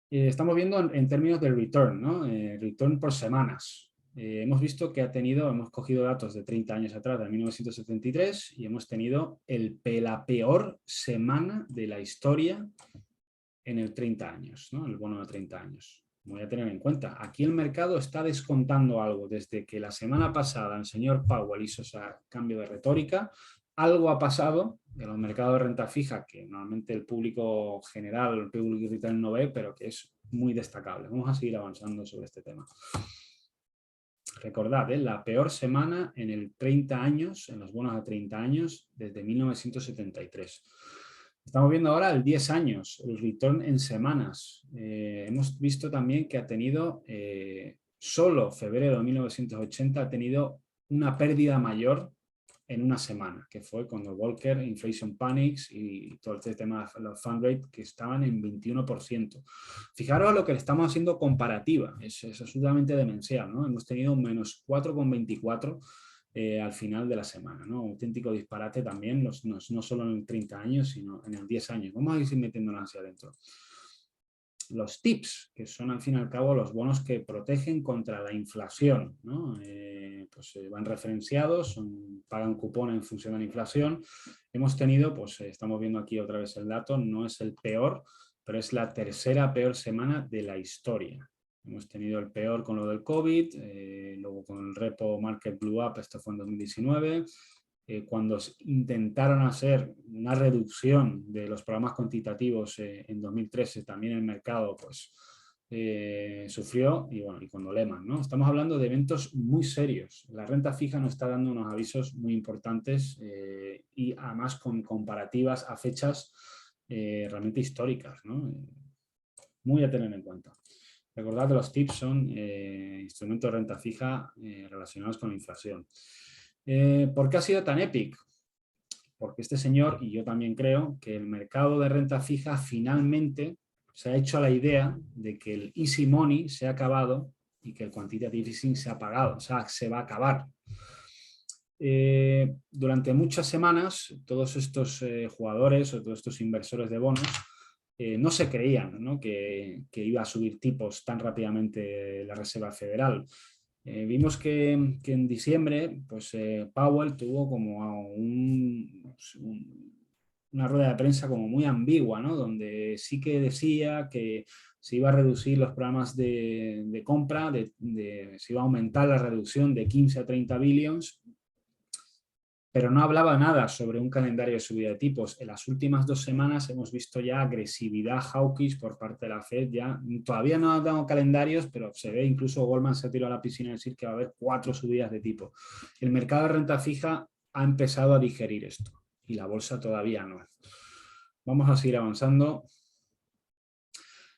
Estamos viendo en términos de return, ¿no? Return por semanas. Hemos visto que hemos cogido datos de 30 años atrás, de 1973, y hemos tenido la peor semana de la historia en el 30 años, ¿no? El bono de 30 años. Voy a tener en cuenta, aquí el mercado está descontando algo. Desde que la semana pasada el señor Powell hizo ese cambio de retórica, algo ha pasado en los mercados de renta fija que normalmente el público general, el público retail no ve, pero que es muy destacable. Vamos a seguir avanzando sobre este tema. Recordad, la peor semana en el 30 años, en los bonos a 30 años, desde 1973. Estamos viendo ahora el 10 años, el return en semanas. Hemos visto también que ha tenido, solo febrero de 1980, ha tenido una pérdida mayor en una semana, que fue cuando Volcker, Inflation Panics y todo este tema de los fund rate, que estaban en 21%. Fijaros lo que le estamos haciendo comparativa, es absolutamente demencial, ¿no? Hemos tenido un menos 4,24 al final de la semana, ¿no? Un auténtico disparate también, no solo en el 30 años, sino en el 10 años. Vamos a ir metiéndola hacia adentro. Los TIPS, que son al fin y al cabo los bonos que protegen contra la inflación, ¿no? Pues van referenciados, pagan cupón en función de la inflación. Hemos tenido, pues estamos viendo aquí otra vez el dato, no es el peor, pero es la tercera peor semana de la historia. Hemos tenido el peor con lo del COVID, luego con el repo Market Blue Up, esto fue en 2019, cuando intentaron hacer una reducción de los programas cuantitativos en 2013, también el mercado pues, sufrió, y bueno, y cuando Lehman, ¿no? Estamos hablando de eventos muy serios. La renta fija nos está dando unos avisos muy importantes y además con comparativas a fechas realmente históricas, ¿no? Muy a tener en cuenta. Recordad que los TIPS son instrumentos de renta fija relacionados con la inflación. ¿Por qué ha sido tan épico? Porque este señor, y yo también creo, que el mercado de renta fija finalmente se ha hecho a la idea de que el easy money se ha acabado y que el quantitative easing se ha apagado, o sea, se va a acabar. Durante muchas semanas, todos estos jugadores o todos estos inversores de bonos no se creían, ¿no? Que iba a subir tipos tan rápidamente la Reserva Federal. Vimos que en diciembre pues, Powell tuvo como una rueda de prensa como muy ambigua, ¿no? Donde sí que decía que se iba a reducir los programas de compra, se iba a aumentar la reducción de 15 a 30 billions, pero no hablaba nada sobre un calendario de subida de tipos. En las últimas 2 semanas hemos visto ya agresividad hawkish por parte de la Fed. Ya, todavía no han dado calendarios, pero se ve, incluso Goldman se tiró a la piscina a decir que va a haber 4 subidas de tipo. El mercado de renta fija ha empezado a digerir esto y la bolsa todavía no. Vamos a seguir avanzando.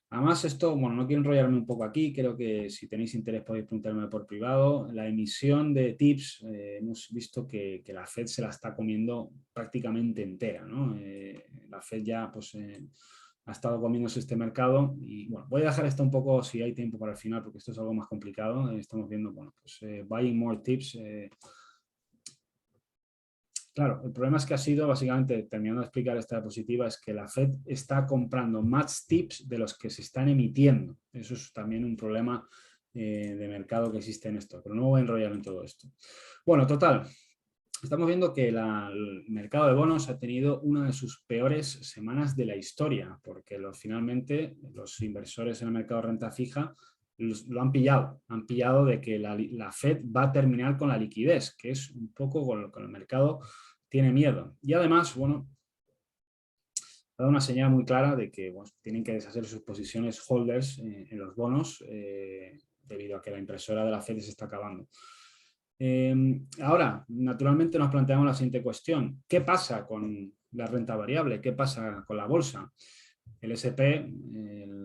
Además, esto, bueno, no quiero enrollarme un poco aquí, creo que si tenéis interés podéis preguntarme por privado. La emisión de TIPS, hemos visto que la Fed se la está comiendo prácticamente entera, ¿no? La Fed ya pues, ha estado comiéndose este mercado y bueno, voy a dejar esto un poco si hay tiempo para el final porque esto es algo más complicado. Estamos viendo, bueno, pues buying more TIPS. Claro, el problema es que ha sido, básicamente, terminando de explicar esta diapositiva, es que la Fed está comprando más TIPS de los que se están emitiendo. Eso es también un problema de mercado que existe en esto, pero no voy a enrollar en todo esto. Bueno, total, estamos viendo que el mercado de bonos ha tenido una de sus peores semanas de la historia, porque finalmente los inversores en el mercado de renta fija lo han pillado de que la Fed va a terminar con la liquidez, que es un poco con lo que el mercado tiene miedo. Y además, bueno, ha dado una señal muy clara de que bueno, tienen que deshacer sus posiciones holders en los bonos debido a que la impresora de la Fed se está acabando. Ahora, naturalmente nos planteamos la siguiente cuestión. ¿Qué pasa con la renta variable? ¿Qué pasa con la bolsa? El S&P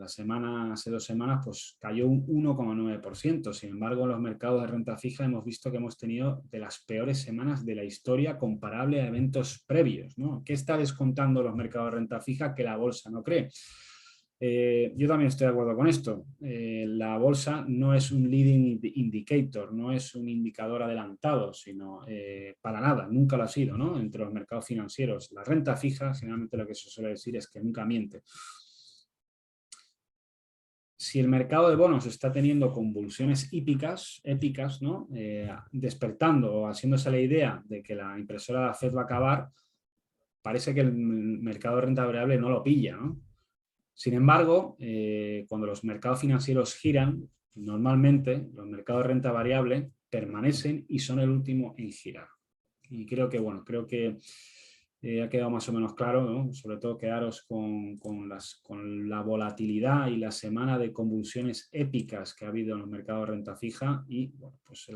hace 2 semanas pues, cayó un 1,9%. Sin embargo, en los mercados de renta fija hemos visto que hemos tenido de las peores semanas de la historia comparable a eventos previos, ¿no? ¿Qué está descontando los mercados de renta fija que la bolsa no cree? Yo también estoy de acuerdo con esto. La bolsa no es un leading indicator, no es un indicador adelantado, sino para nada, nunca lo ha sido, ¿no? Entre los mercados financieros. La renta fija, generalmente lo que se suele decir es que nunca miente. Si el mercado de bonos está teniendo convulsiones épicas, ¿no? Despertando o haciéndose la idea de que la impresora de la Fed va a acabar, parece que el mercado de renta variable no lo pilla, ¿no? Sin embargo, cuando los mercados financieros giran, normalmente los mercados de renta variable permanecen y son el último en girar. Y creo que, bueno, ha quedado más o menos claro, ¿no? Sobre todo quedaros con la volatilidad y la semana de convulsiones épicas que ha habido en los mercados de renta fija y, bueno, pues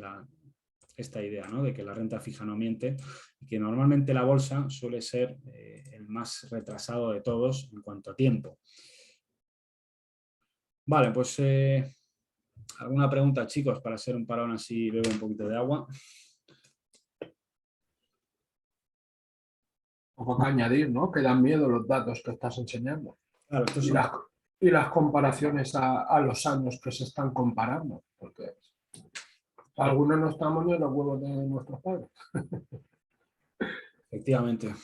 esta idea, ¿no? De que la renta fija no miente y que normalmente la bolsa suele ser el más retrasado de todos en cuanto a tiempo. Vale, pues alguna pregunta, chicos, para hacer un parón así bebo un poquito de agua. Poco que añadir, ¿no? Que dan miedo los datos que estás enseñando. Claro, Y las comparaciones a los años que se están comparando, porque algunos no estamos ni en los huevos de nuestros padres. Efectivamente.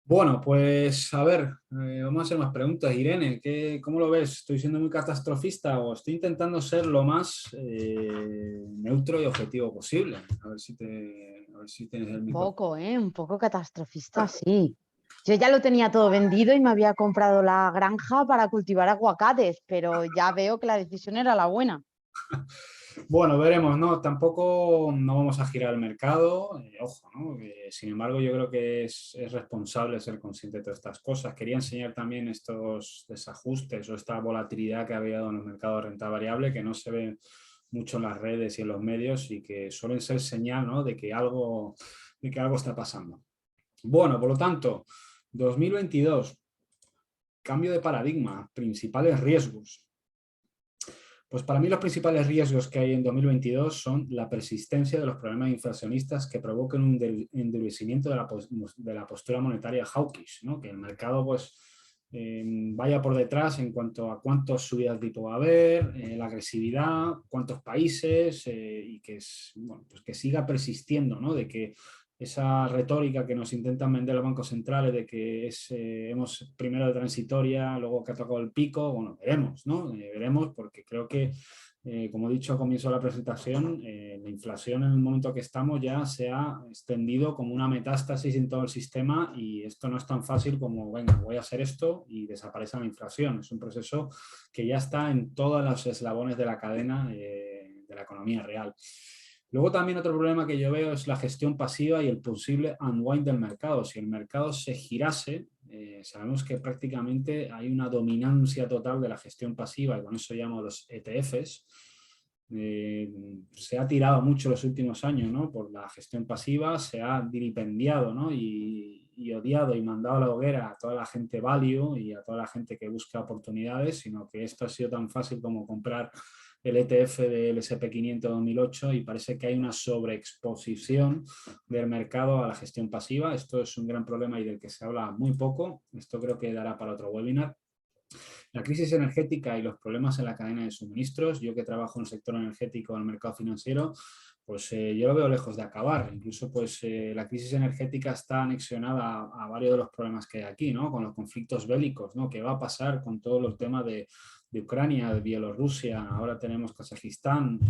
Bueno, pues a ver, vamos a hacer más preguntas. Irene, ¿cómo lo ves? ¿Estoy siendo muy catastrofista o estoy intentando ser lo más neutro y objetivo posible? A ver si tienes el micrófono. Un poco catastrofista, sí. Yo ya lo tenía todo vendido y me había comprado la granja para cultivar aguacates, pero ya veo que la decisión era la buena. Bueno, veremos, ¿no? Tampoco no vamos a girar el mercado, ojo, ¿no? Sin embargo, yo creo que es responsable ser consciente de todas estas cosas. Quería enseñar también estos desajustes o esta volatilidad que ha habido en los mercados de renta variable, que no se ve mucho en las redes y en los medios y que suelen ser señal, ¿no? de que algo está pasando. Bueno, por lo tanto, 2022, cambio de paradigma, principales riesgos. Pues para mí los principales riesgos que hay en 2022 son la persistencia de los problemas inflacionistas que provoquen un endurecimiento de la postura monetaria hawkish, ¿no? Que el mercado pues, vaya por detrás en cuanto a cuántas subidas de tipo va a haber, la agresividad, cuántos países y que, bueno, pues que siga persistiendo, ¿no? De que esa retórica que nos intentan vender los bancos centrales de que hemos primero de transitoria, luego que ha tocado el pico, bueno, veremos, ¿no? Veremos porque creo que, como he dicho al comienzo de la presentación, la inflación en el momento que estamos ya se ha extendido como una metástasis en todo el sistema y esto no es tan fácil como, venga, voy a hacer esto y desaparece la inflación. Es un proceso que ya está en todos los eslabones de la cadena de la economía real. Luego también otro problema que yo veo es la gestión pasiva y el posible unwind del mercado. Si el mercado se girase, sabemos que prácticamente hay una dominancia total de la gestión pasiva y con eso llamo los ETFs. Se ha tirado mucho los últimos años, ¿no? Por la gestión pasiva, se ha vilipendiado, ¿no? y odiado y mandado a la hoguera a toda la gente value y a toda la gente que busca oportunidades, sino que esto ha sido tan fácil como comprar el ETF del SP500 2008 y parece que hay una sobreexposición del mercado a la gestión pasiva. Esto es un gran problema y del que se habla muy poco. Esto creo que dará para otro webinar. La crisis energética y los problemas en la cadena de suministros. Yo que trabajo en el sector energético, en el mercado financiero, pues yo lo veo lejos de acabar. Incluso pues la crisis energética está anexionada a varios de los problemas que hay aquí, ¿no? Con los conflictos bélicos, ¿no? ¿Qué va a pasar con todos los temas de Ucrania, de Bielorrusia, ahora tenemos Kazajistán?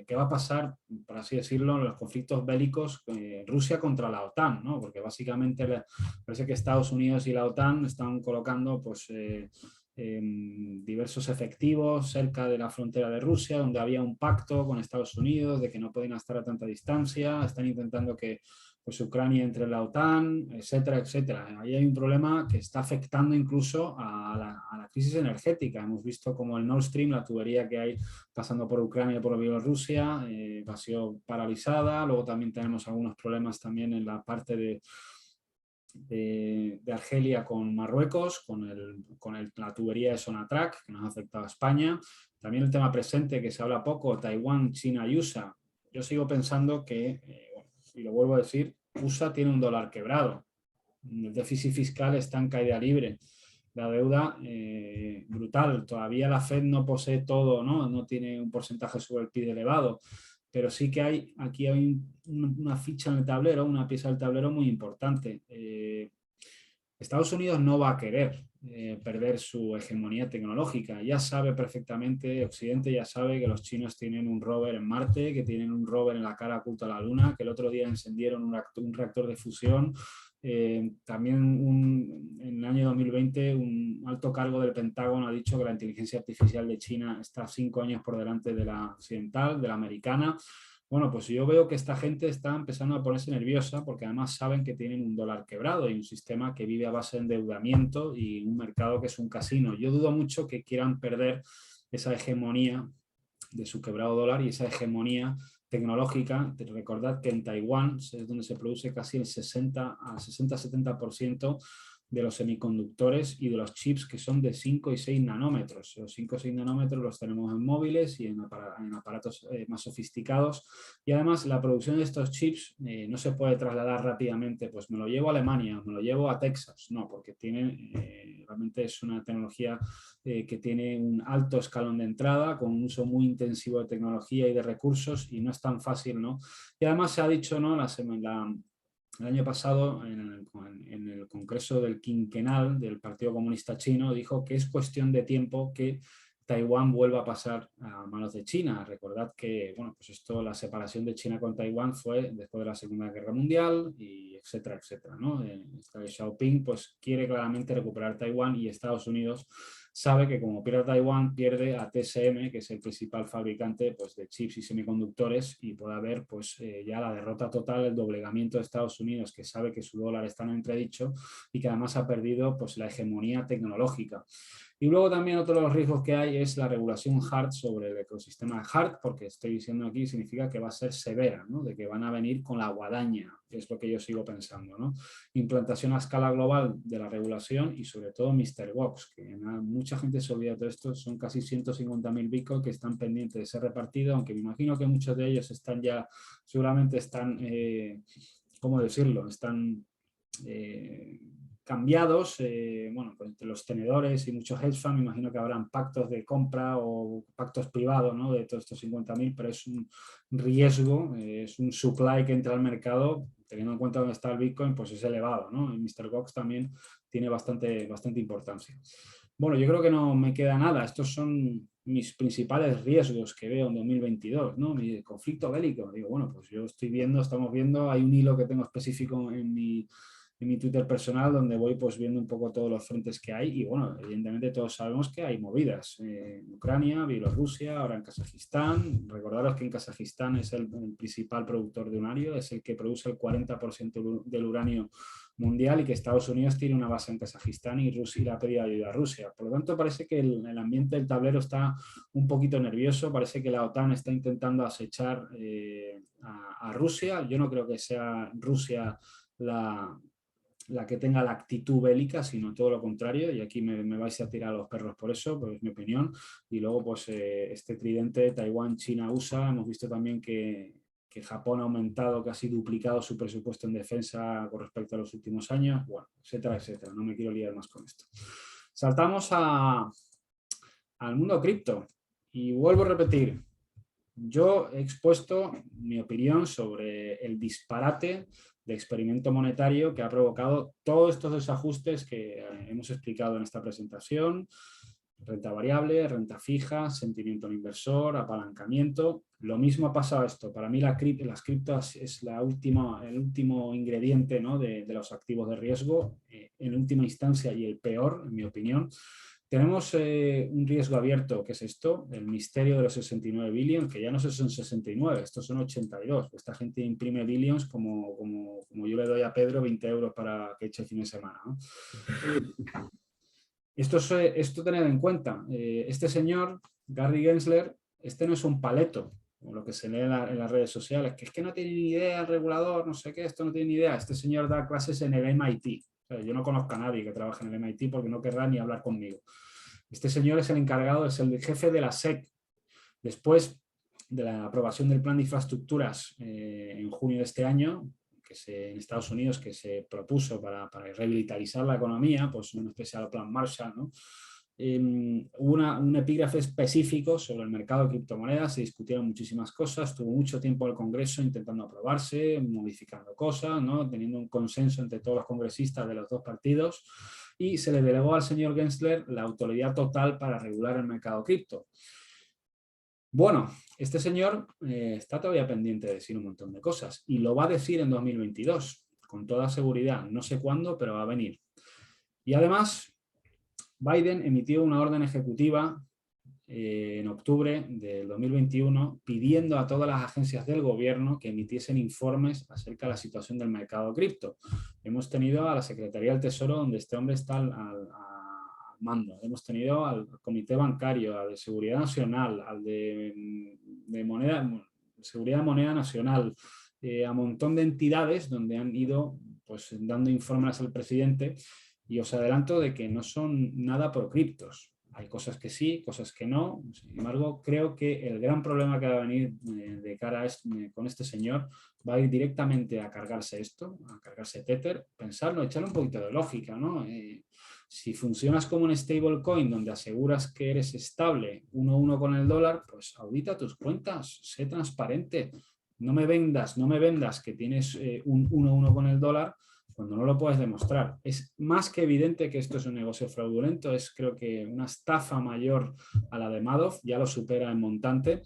¿Qué va a pasar, por así decirlo, en los conflictos bélicos Rusia contra la OTAN, ¿no? Porque básicamente parece que Estados Unidos y la OTAN están colocando pues diversos efectivos cerca de la frontera de Rusia, donde había un pacto con Estados Unidos de que no podían estar a tanta distancia, están intentando que pues, Ucrania entre en la OTAN, etcétera, etcétera. Ahí hay un problema que está afectando incluso a la crisis energética. Hemos visto como el Nord Stream, la tubería que hay pasando por Ucrania y por Bielorrusia, ha sido paralizada. Luego también tenemos algunos problemas también en la parte de Argelia con Marruecos, con la tubería de Sonatrach, que nos ha afectado a España. También el tema presente, que se habla poco, Taiwán, China y USA. Yo sigo pensando que, y lo vuelvo a decir, USA tiene un dólar quebrado. El déficit fiscal está en caída libre. La deuda brutal. Todavía la Fed no posee todo, no tiene un porcentaje sobre el PIB elevado. Pero sí que aquí hay una ficha en el tablero, una pieza del tablero muy importante. Estados Unidos no va a querer perder su hegemonía tecnológica. Ya sabe perfectamente, Occidente ya sabe que los chinos tienen un rover en Marte, que tienen un rover en la cara oculta a la Luna, que el otro día encendieron un reactor de fusión. También en el año 2020 un alto cargo del Pentágono ha dicho que la inteligencia artificial de China está 5 años por delante de la occidental, de la americana. Bueno, pues yo veo que esta gente está empezando a ponerse nerviosa porque además saben que tienen un dólar quebrado y un sistema que vive a base de endeudamiento y un mercado que es un casino. Yo dudo mucho que quieran perder esa hegemonía de su quebrado dólar y esa hegemonía tecnológica. Recordad que en Taiwán es donde se produce casi el 60-70% de los semiconductores y de los chips que son de 5 y 6 nanómetros. Los 5 y 6 nanómetros los tenemos en móviles y en aparatos más sofisticados. Y además la producción de estos chips no se puede trasladar rápidamente, pues me lo llevo a Alemania, me lo llevo a Texas. No, porque realmente es una tecnología que tiene un alto escalón de entrada, con un uso muy intensivo de tecnología y de recursos y no es tan fácil, ¿no? Y además se ha dicho, ¿no? El año pasado, en el Congreso del Quinquenal del Partido Comunista Chino, dijo que es cuestión de tiempo que Taiwán vuelva a pasar a manos de China. Recordad que, bueno, pues la separación de China con Taiwán fue después de la Segunda Guerra Mundial, y etcétera, etcétera, ¿no? Xiaoping pues quiere claramente recuperar Taiwán y Estados Unidos sabe que como pierde Taiwán, pierde a TSM, que es el principal fabricante pues, de chips y semiconductores, y puede haber pues, ya la derrota total, el doblegamiento de Estados Unidos, que sabe que su dólar está en entredicho y que además ha perdido pues, la hegemonía tecnológica. Y luego también otro de los riesgos que hay es la regulación hard sobre el ecosistema hard, porque estoy diciendo aquí significa que va a ser severa, ¿no? De que van a venir con la guadaña, que es lo que yo sigo pensando, ¿no? Implantación a escala global de la regulación y sobre todo Mr. Box, que mucha gente se olvida de esto, son casi 150.000 bitcoins que están pendientes de ser repartidos, aunque me imagino que muchos de ellos están ya, seguramente están, ¿cómo decirlo? Están cambiados, bueno, pues entre los tenedores y muchos hedge funds, me imagino que habrán pactos de compra o pactos privados, ¿no? De todos estos 50.000, pero es un riesgo, es un supply que entra al mercado, teniendo en cuenta dónde está el Bitcoin, pues es elevado, ¿no? Y Mr. Gox también tiene bastante importancia. Bueno, yo creo que no me queda nada. Estos son mis principales riesgos que veo en 2022, ¿no? Mi conflicto bélico. Digo, bueno, pues yo estoy viendo, estamos viendo, hay un hilo que tengo específico en mi Twitter personal donde voy pues viendo un poco todos los frentes que hay y bueno, evidentemente todos sabemos que hay movidas en Ucrania, Bielorrusia, ahora en Kazajistán. Recordaros que en Kazajistán es el principal productor de uranio, es el que produce el 40% del uranio mundial y que Estados Unidos tiene una base en Kazajistán y Rusia le ha pedido ayuda a Rusia. Por lo tanto, parece que el ambiente del tablero está un poquito nervioso, parece que la OTAN está intentando acechar a Rusia. Yo no creo que sea Rusia la que tenga la actitud bélica, sino todo lo contrario, y aquí me vais a tirar a los perros por eso, pues es mi opinión. Y luego pues este tridente Taiwán, China, USA, hemos visto también que Japón ha aumentado, casi duplicado su presupuesto en defensa con respecto a los últimos años, bueno, etcétera, etcétera. No me quiero liar más con esto. Saltamos al mundo cripto y vuelvo a repetir, yo he expuesto mi opinión sobre el disparate de experimento monetario que ha provocado todos estos desajustes que hemos explicado en esta presentación: renta variable, renta fija, sentimiento del inversor, apalancamiento. Lo mismo ha pasado esto. Para mí las criptos es el último ingrediente, ¿no? de los activos de riesgo, en última instancia y el peor, en mi opinión. Tenemos un riesgo abierto, que es esto, el misterio de los 69 billions, que ya no son 69, estos son 82. Esta gente imprime billions como yo le doy a Pedro 20 euros para que eche fin de semana, ¿no? Esto tener en cuenta. Este señor, Gary Gensler, este no es un paleto, como lo que se lee en las redes sociales, que es que no tiene ni idea el regulador, no sé qué, esto no tiene ni idea. Este señor da clases en el MIT. Yo no conozco a nadie que trabaje en el MIT porque no querrá ni hablar conmigo. Este señor es el encargado, es el jefe de la SEC. Después de la aprobación del plan de infraestructuras en junio de este año, en Estados Unidos, que se propuso para revitalizar la economía, pues un especial plan Marshall, ¿no? Hubo un epígrafe específico sobre el mercado de criptomonedas, se discutieron muchísimas cosas, tuvo mucho tiempo el Congreso intentando aprobarse, modificando cosas, ¿no? Teniendo un consenso entre todos los congresistas de los dos partidos, y se le delegó al señor Gensler la autoridad total para regular el mercado cripto. Bueno, este señor está todavía pendiente de decir un montón de cosas y lo va a decir en 2022, con toda seguridad. No sé cuándo, pero va a venir. Y además, Biden emitió una orden ejecutiva en octubre del 2021 pidiendo a todas las agencias del gobierno que emitiesen informes acerca de la situación del mercado cripto. Hemos tenido a la Secretaría del Tesoro, donde este hombre está al mando. Hemos tenido al Comité Bancario, al de Seguridad Nacional, al de Seguridad de Moneda Nacional, a un montón de entidades donde han ido pues, dando informes al presidente, y os adelanto de que no son nada pro criptos. Hay cosas que sí, cosas que no. Sin embargo, creo que el gran problema que va a venir de cara con este señor va a ir directamente a cargarse esto, a cargarse Tether, pensarlo, echarle un poquito de lógica, ¿no? Si funcionas como un stablecoin donde aseguras que eres estable 1-1 con el dólar, pues audita tus cuentas, sé transparente. No me vendas que tienes un 1-1 con el dólar cuando no lo puedes demostrar. Es más que evidente que esto es un negocio fraudulento, es creo que una estafa mayor a la de Madoff, ya lo supera en montante,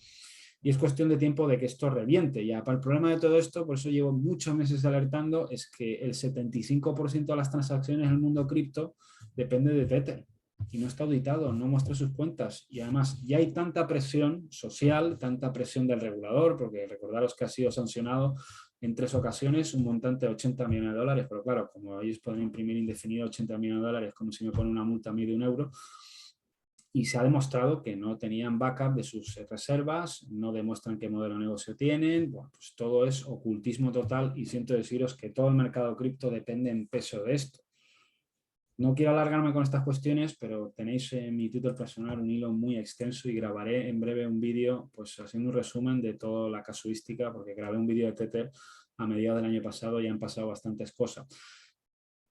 y es cuestión de tiempo de que esto reviente. Ya, para el problema de todo esto, por eso llevo muchos meses alertando, es que el 75% de las transacciones en el mundo cripto depende de Tether. y no está auditado, no muestra sus cuentas. Y además ya hay tanta presión social, tanta presión del regulador, porque recordaros que ha sido sancionado en 3 ocasiones un montante de 80 millones de dólares, pero claro, como ellos pueden imprimir indefinido 80 millones de dólares, como si me ponen una multa a mí de €1, y se ha demostrado que no tenían backup de sus reservas, no demuestran qué modelo de negocio tienen, bueno, pues todo es ocultismo total y siento deciros que todo el mercado cripto depende en peso de esto. No quiero alargarme con estas cuestiones, pero tenéis en mi Twitter personal un hilo muy extenso y grabaré en breve un vídeo pues haciendo un resumen de toda la casuística, porque grabé un vídeo de Tether a mediados del año pasado y han pasado bastantes cosas.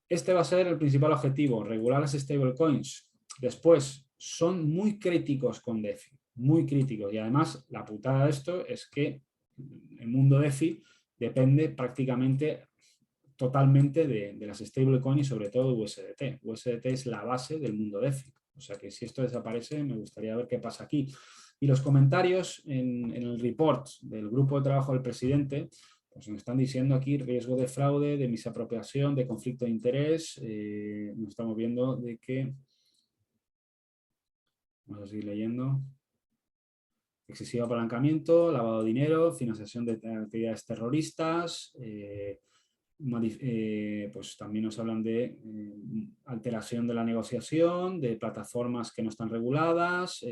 Este va a ser el principal objetivo, regular las stablecoins. Después, son muy críticos con DeFi, muy críticos. Y además, la putada de esto es que el mundo DeFi depende prácticamente totalmente de las stablecoins y sobre todo de USDT. USDT es la base del mundo DeFi. O sea que si esto desaparece, me gustaría ver qué pasa aquí. Y los comentarios en el report del grupo de trabajo del presidente, pues nos están diciendo aquí riesgo de fraude, de misapropiación, de conflicto de interés. Nos estamos viendo de que... Vamos a seguir leyendo. Excesivo apalancamiento, lavado de dinero, financiación de actividades terroristas, pues también nos hablan de alteración de la negociación, de plataformas que no están reguladas,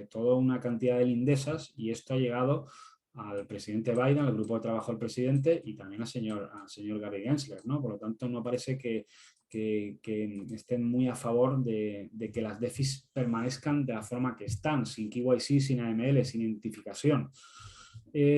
toda una cantidad de lindezas, y esto ha llegado al presidente Biden, al grupo de trabajo del presidente y también al señor Gary Gensler, ¿no? Por lo tanto, no parece que estén muy a favor de que las DeFis permanezcan de la forma que están, sin KYC, sin AML, sin identificación.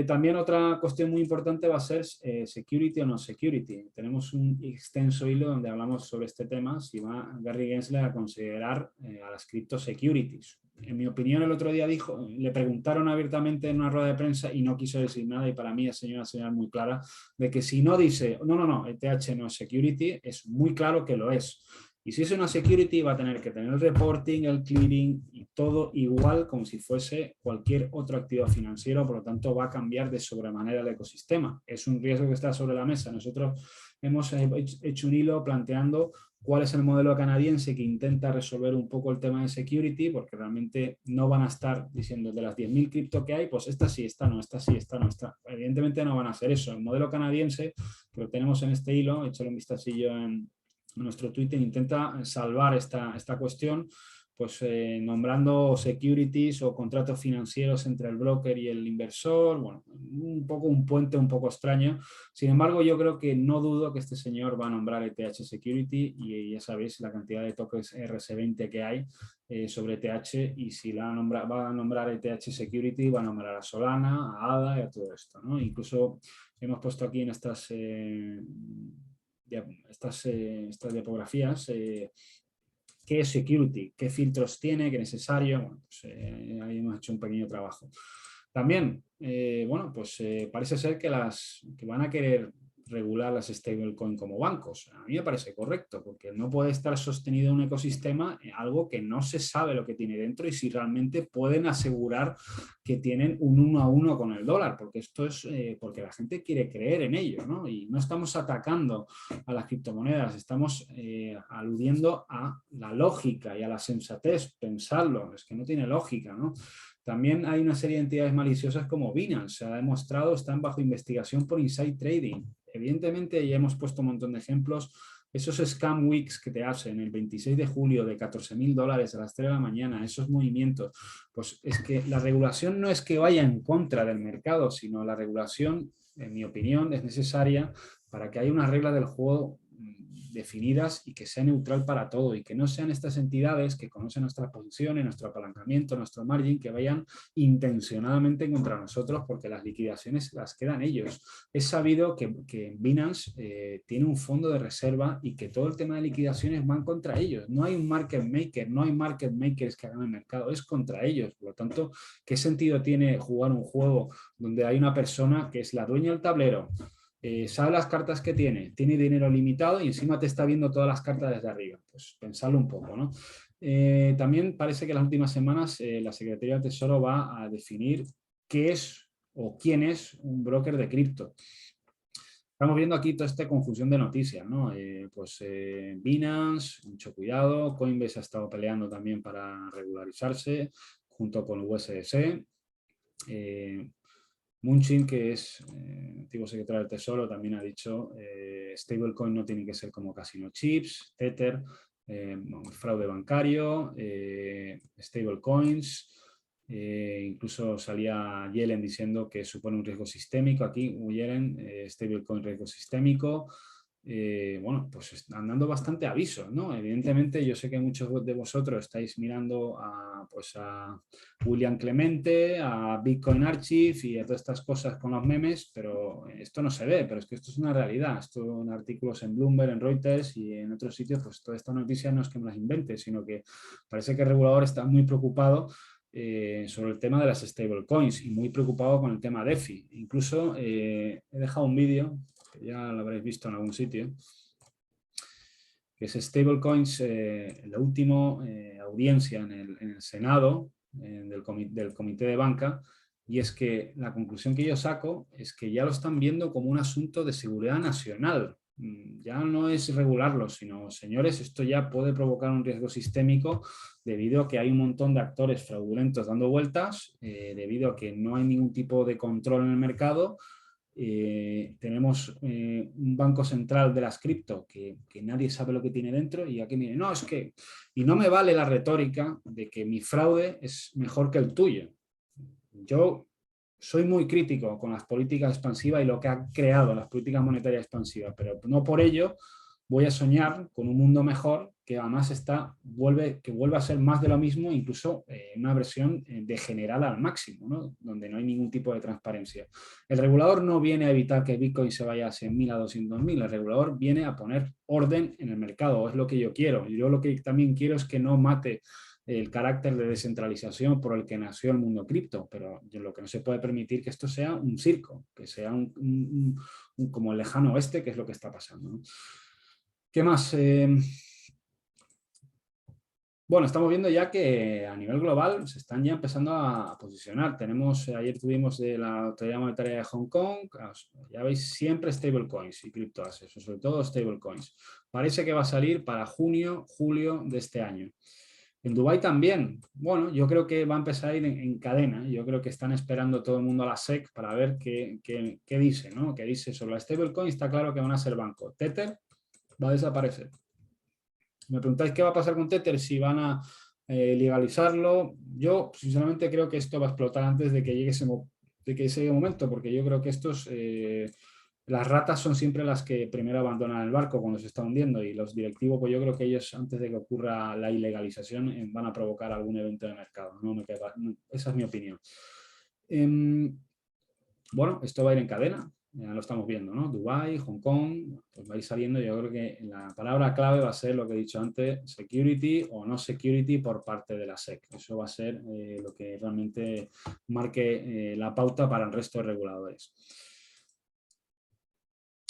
También otra cuestión muy importante va a ser security o no security. Tenemos un extenso hilo donde hablamos sobre este tema, si va Gary Gensler a considerar a las crypto securities. En mi opinión, el otro día le preguntaron abiertamente en una rueda de prensa y no quiso decir nada, y para mí es una señal muy clara de que si no dice, no, ETH no es security, es muy claro que lo es. Y si es una security, va a tener que tener el reporting, el clearing y todo igual como si fuese cualquier otro activo financiero. Por lo tanto, va a cambiar de sobremanera el ecosistema. Es un riesgo que está sobre la mesa. Nosotros hemos hecho un hilo planteando cuál es el modelo canadiense que intenta resolver un poco el tema de security, porque realmente no van a estar diciendo de las 10.000 cripto que hay, pues esta sí, esta no, esta sí, esta no, esta. Evidentemente no van a hacer eso. El modelo canadiense, que lo tenemos en este hilo, échale un vistacillo en nuestro Twitter, intenta salvar esta cuestión, pues nombrando securities o contratos financieros entre el broker y el inversor. Bueno, un poco un puente un poco extraño. Sin embargo, yo creo que no dudo que este señor va a nombrar ETH Security, y ya sabéis la cantidad de tokens RC20 que hay sobre ETH, y si va a nombrar ETH Security, va a nombrar a Solana, a ADA y a todo esto, ¿no? Incluso hemos puesto aquí en estas diapografías qué es security, qué filtros tiene, qué es necesario. Bueno, pues, ahí hemos hecho un pequeño trabajo. También, parece ser que van a querer regular las stablecoin como bancos. A mí me parece correcto, porque no puede estar sostenido un ecosistema en algo que no se sabe lo que tiene dentro y si realmente pueden asegurar que tienen un 1 a 1 con el dólar, porque esto es porque la gente quiere creer en ello, ¿no? Y no estamos atacando a las criptomonedas, estamos aludiendo a la lógica y a la sensatez, pensarlo, es que no tiene lógica, ¿no? También hay una serie de entidades maliciosas como Binance, se ha demostrado, están bajo investigación por inside trading. Evidentemente, ya hemos puesto un montón de ejemplos. Esos scam weeks que te hacen el 26 de julio de $14.000 a las 3 de la mañana, esos movimientos, pues es que la regulación no es que vaya en contra del mercado, sino la regulación, en mi opinión, es necesaria para que haya unas reglas del juego definidas y que sea neutral para todo, y que no sean estas entidades que conocen nuestras posiciones, nuestro apalancamiento, nuestro margin, que vayan intencionadamente contra nosotros, porque las liquidaciones las quedan ellos. Es sabido que Binance tiene un fondo de reserva y que todo el tema de liquidaciones van contra ellos. No hay un market maker, no hay market makers que hagan el mercado, es contra ellos. Por lo tanto, ¿qué sentido tiene jugar un juego donde hay una persona que es la dueña del tablero, sabe las cartas que tiene dinero limitado y encima te está viendo todas las cartas desde arriba? Pues pensarlo un poco, ¿no? También parece que en las últimas semanas la Secretaría del Tesoro va a definir qué es o quién es un broker de cripto. Estamos viendo aquí toda esta confusión de noticias, ¿no? Binance, mucho cuidado, Coinbase ha estado peleando también para regularizarse, junto con USDC. Munchin, que es antiguo secretario del Tesoro, también ha dicho stablecoin no tiene que ser como casino chips, Tether, fraude bancario, stablecoins. Incluso salía Yellen diciendo que supone un riesgo sistémico. Aquí Yellen, stablecoin riesgo sistémico. Bueno, pues están dando bastante aviso, ¿no? Evidentemente yo sé que muchos de vosotros estáis mirando pues a William Clemente, a Bitcoin Archive y a todas estas cosas con los memes, pero esto no se ve, pero es que esto es una realidad. Esto en artículos en Bloomberg, en Reuters y en otros sitios, pues toda esta noticia no es que me las invente, sino que parece que el regulador está muy preocupado sobre el tema de las stablecoins y muy preocupado con el tema DeFi. Incluso he dejado un vídeo, que ya lo habréis visto en algún sitio, que es stablecoins, la última audiencia en el Senado del Comité de Banca, y es que la conclusión que yo saco es que ya lo están viendo como un asunto de seguridad nacional. Ya no es regularlo, sino, señores, esto ya puede provocar un riesgo sistémico debido a que hay un montón de actores fraudulentos dando vueltas, debido a que no hay ningún tipo de control en el mercado. Tenemos un banco central de las cripto que nadie sabe lo que tiene dentro y aquí me dice, no, es que, y no me vale la retórica de que mi fraude es mejor que el tuyo. Yo soy muy crítico con las políticas expansivas y lo que han creado las políticas monetarias expansivas, pero no por ello voy a soñar con un mundo mejor que además vuelve a ser más de lo mismo, incluso una versión degenerada al máximo, ¿no? Donde no hay ningún tipo de transparencia. El regulador no viene a evitar que Bitcoin se vaya a 100.000, a 200.000, el regulador viene a poner orden en el mercado, es lo que yo quiero. Yo lo que también quiero es que no mate el carácter de descentralización por el que nació el mundo cripto, pero lo que no se puede permitir que esto sea un circo, que sea como el lejano oeste, que es lo que está pasando, ¿no? ¿Qué más? Bueno, estamos viendo ya que a nivel global se están ya empezando a posicionar. Ayer tuvimos de la Autoridad Monetaria de Hong Kong, ya veis, siempre stablecoins y criptoassets, sobre todo stablecoins. Parece que va a salir para junio, julio de este año. En Dubái también. Bueno, yo creo que va a empezar a ir en cadena. Yo creo que están esperando todo el mundo a la SEC para ver qué dice, ¿no? ¿Qué dice sobre la stablecoin? Está claro que van a ser banco. Tether va a desaparecer. Me preguntáis qué va a pasar con Tether, si van a legalizarlo. Yo, sinceramente, creo que esto va a explotar antes de que llegue ese momento, porque yo creo que las ratas son siempre las que primero abandonan el barco cuando se está hundiendo, y los directivos, pues yo creo que ellos, antes de que ocurra la ilegalización, van a provocar algún evento de mercado. Esa es mi opinión. Bueno, esto va a ir en cadena. Ya lo estamos viendo, ¿no? Dubái, Hong Kong, pues va a ir saliendo. Yo creo que la palabra clave va a ser lo que he dicho antes, security o no security por parte de la SEC. Eso va a ser lo que realmente marque la pauta para el resto de reguladores.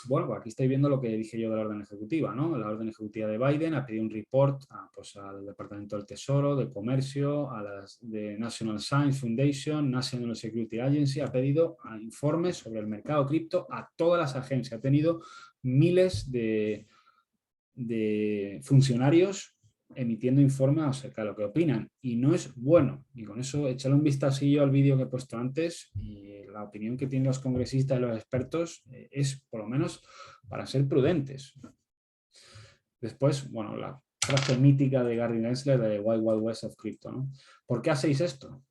Bueno, pues aquí estáis viendo lo que dije yo de la orden ejecutiva, ¿no? La orden ejecutiva de Biden ha pedido un report al Departamento del Tesoro, de Comercio, de National Science Foundation, National Security Agency, ha pedido informes sobre el mercado cripto a todas las agencias. Ha tenido miles de funcionarios emitiendo informes acerca de lo que opinan, y no es bueno. Y con eso, échale un vistacillo al vídeo que he puesto antes, y la opinión que tienen los congresistas y los expertos es, por lo menos, para ser prudentes. Después, bueno, la frase mítica de Gary Gensler de Wild Wild West of Crypto, ¿no? ¿Por qué hacéis esto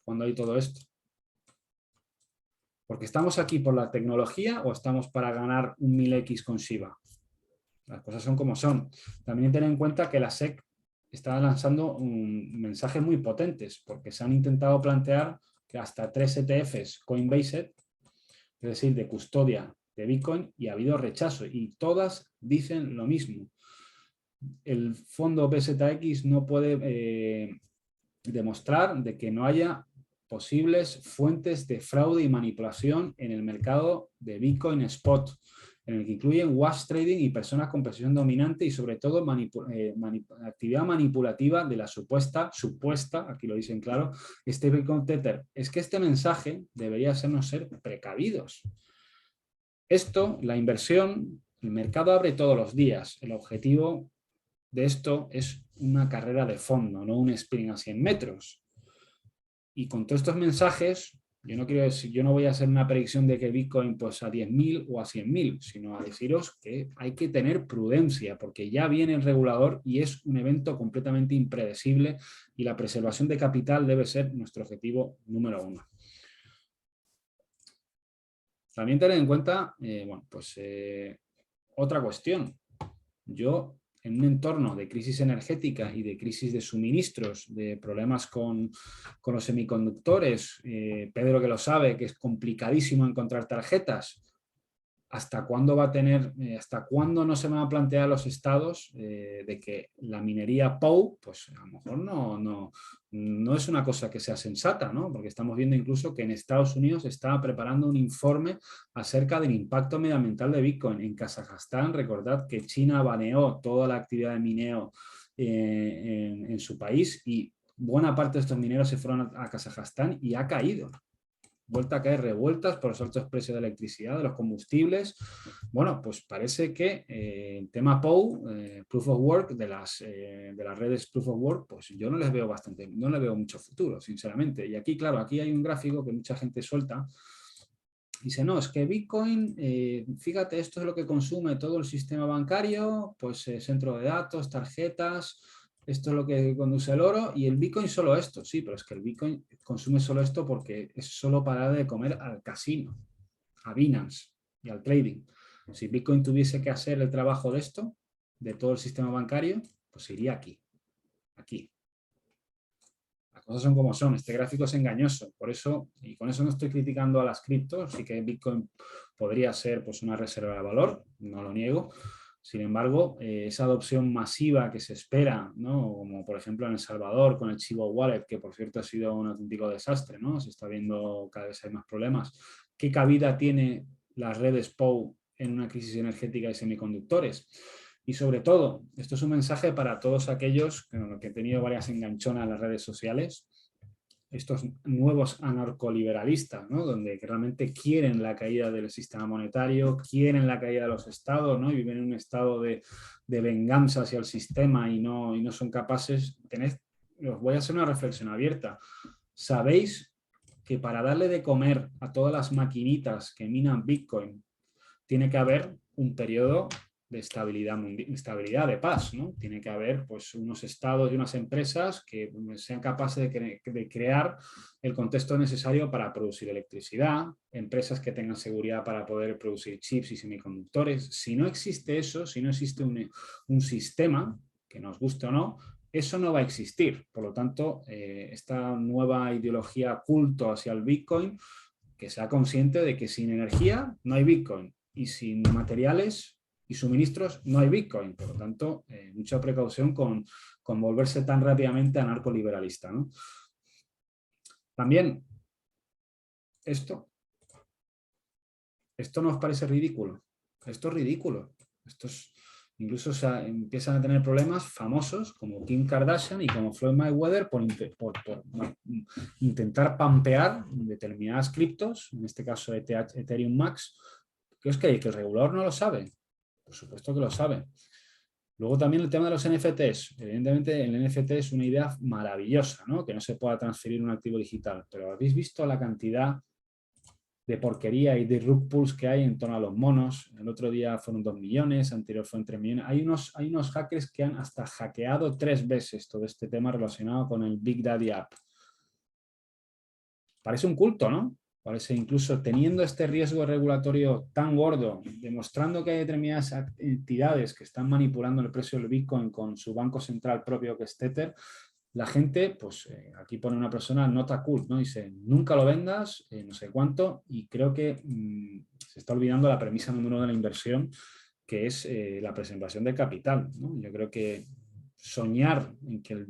cuando hay todo esto? ¿Porque estamos aquí por la tecnología o estamos para ganar un 1000x con Shiba? Las cosas son como son. También tener en cuenta que la SEC está lanzando mensajes muy potentes, porque se han intentado plantear que hasta 3 ETFs Coinbase, es decir, de custodia de Bitcoin, y ha habido rechazo, y todas dicen lo mismo. El fondo BZX no puede demostrar de que no haya posibles fuentes de fraude y manipulación en el mercado de Bitcoin Spot, en el que incluyen wash trading y personas con posición dominante, y sobre todo actividad manipulativa de la supuesta, aquí lo dicen claro, stablecoin Tether. Es que este mensaje debería hacernos ser precavidos. Esto, la inversión, el mercado abre todos los días. El objetivo de esto es una carrera de fondo, no un sprint a 100 metros. Y con todos estos mensajes, yo no quiero decir, yo no voy a hacer una predicción de que Bitcoin pues a 10.000 o a 100.000, sino a deciros que hay que tener prudencia, porque ya viene el regulador y es un evento completamente impredecible y la preservación de capital debe ser nuestro objetivo número 1. También tener en cuenta, otra cuestión. Yo, en un entorno de crisis energética y de crisis de suministros, de problemas con los semiconductores, Pedro que lo sabe, que es complicadísimo encontrar tarjetas, ¿hasta cuándo va a tener, hasta cuándo no se van a plantear los estados de que la minería POW, pues a lo mejor no es una cosa que sea sensata, ¿no? Porque estamos viendo incluso que en Estados Unidos se estaba preparando un informe acerca del impacto medioambiental de Bitcoin. En Kazajstán, recordad que China baneó toda la actividad de mineo en su país y buena parte de estos mineros se fueron a Kazajstán y ha caído. Vuelta a caer revueltas por los altos precios de electricidad, de los combustibles. Bueno, pues parece que el tema POW, Proof of Work, de las redes Proof of Work, pues yo no les veo mucho futuro, sinceramente. Y aquí, claro, aquí hay un gráfico que mucha gente suelta. Dice, no, es que Bitcoin, fíjate, esto es lo que consume todo el sistema bancario, pues centro de datos, tarjetas, esto es lo que conduce el oro y el Bitcoin solo esto. Sí, pero es que el Bitcoin consume solo esto porque es solo para de comer al casino, a Binance y al trading. Si Bitcoin tuviese que hacer el trabajo de esto, de todo el sistema bancario, pues iría aquí, aquí. Las cosas son como son, este gráfico es engañoso, por eso, y con eso no estoy criticando a las criptos, sí que Bitcoin podría ser pues, una reserva de valor, no lo niego. Sin embargo, esa adopción masiva que se espera, ¿no? Como por ejemplo en El Salvador con el Chivo Wallet, que por cierto ha sido un auténtico desastre, ¿no? Se está viendo cada vez hay más problemas. ¿Qué cabida tiene las redes POW en una crisis energética de semiconductores? Y sobre todo, esto es un mensaje para todos aquellos que han tenido varias enganchonas en las redes sociales, estos nuevos anarcoliberalistas, ¿no? Donde realmente quieren la caída del sistema monetario, quieren la caída de los estados, ¿no? Y viven en un estado de venganza hacia el sistema y no son capaces. Os voy a hacer una reflexión abierta. ¿Sabéis que para darle de comer a todas las maquinitas que minan Bitcoin tiene que haber un periodo de estabilidad, de paz, ¿no? Tiene que haber pues, unos estados y unas empresas que sean capaces de crear el contexto necesario para producir electricidad, empresas que tengan seguridad para poder producir chips y semiconductores. Si no existe eso, si no existe un sistema, que nos guste o no, eso no va a existir. Por lo tanto, esta nueva ideología culto hacia el Bitcoin, que sea consciente de que sin energía no hay Bitcoin y sin materiales y suministros no hay Bitcoin. Por lo tanto, mucha precaución con volverse tan rápidamente anarcoliberalista, ¿no? También, esto nos parece ridículo. Esto es ridículo. Incluso empiezan a tener problemas famosos como Kim Kardashian y como Floyd Mayweather por intentar pampear determinadas criptos, en este caso Ethereum Max. ¿Qué os creéis? ¿Que el regulador no lo sabe? Por supuesto que lo sabe. Luego también el tema de los NFTs. Evidentemente el NFT es una idea maravillosa, ¿no? Que no se pueda transferir un activo digital. Pero ¿habéis visto la cantidad de porquería y de rug pulls que hay en torno a los monos? El otro día fueron 2 millones, anterior fueron 3 millones. Hay unos hackers que han hasta hackeado 3 veces todo este tema relacionado con el Big Daddy App. Parece un culto, ¿no? Parece incluso teniendo este riesgo regulatorio tan gordo, demostrando que hay determinadas entidades que están manipulando el precio del Bitcoin con su banco central propio que es Tether, la gente, pues aquí pone una persona nota cool, ¿no? Dice, nunca lo vendas, no sé cuánto, y creo que se está olvidando la premisa número 1 de la inversión, que es la preservación de capital, ¿no? Yo creo que soñar en que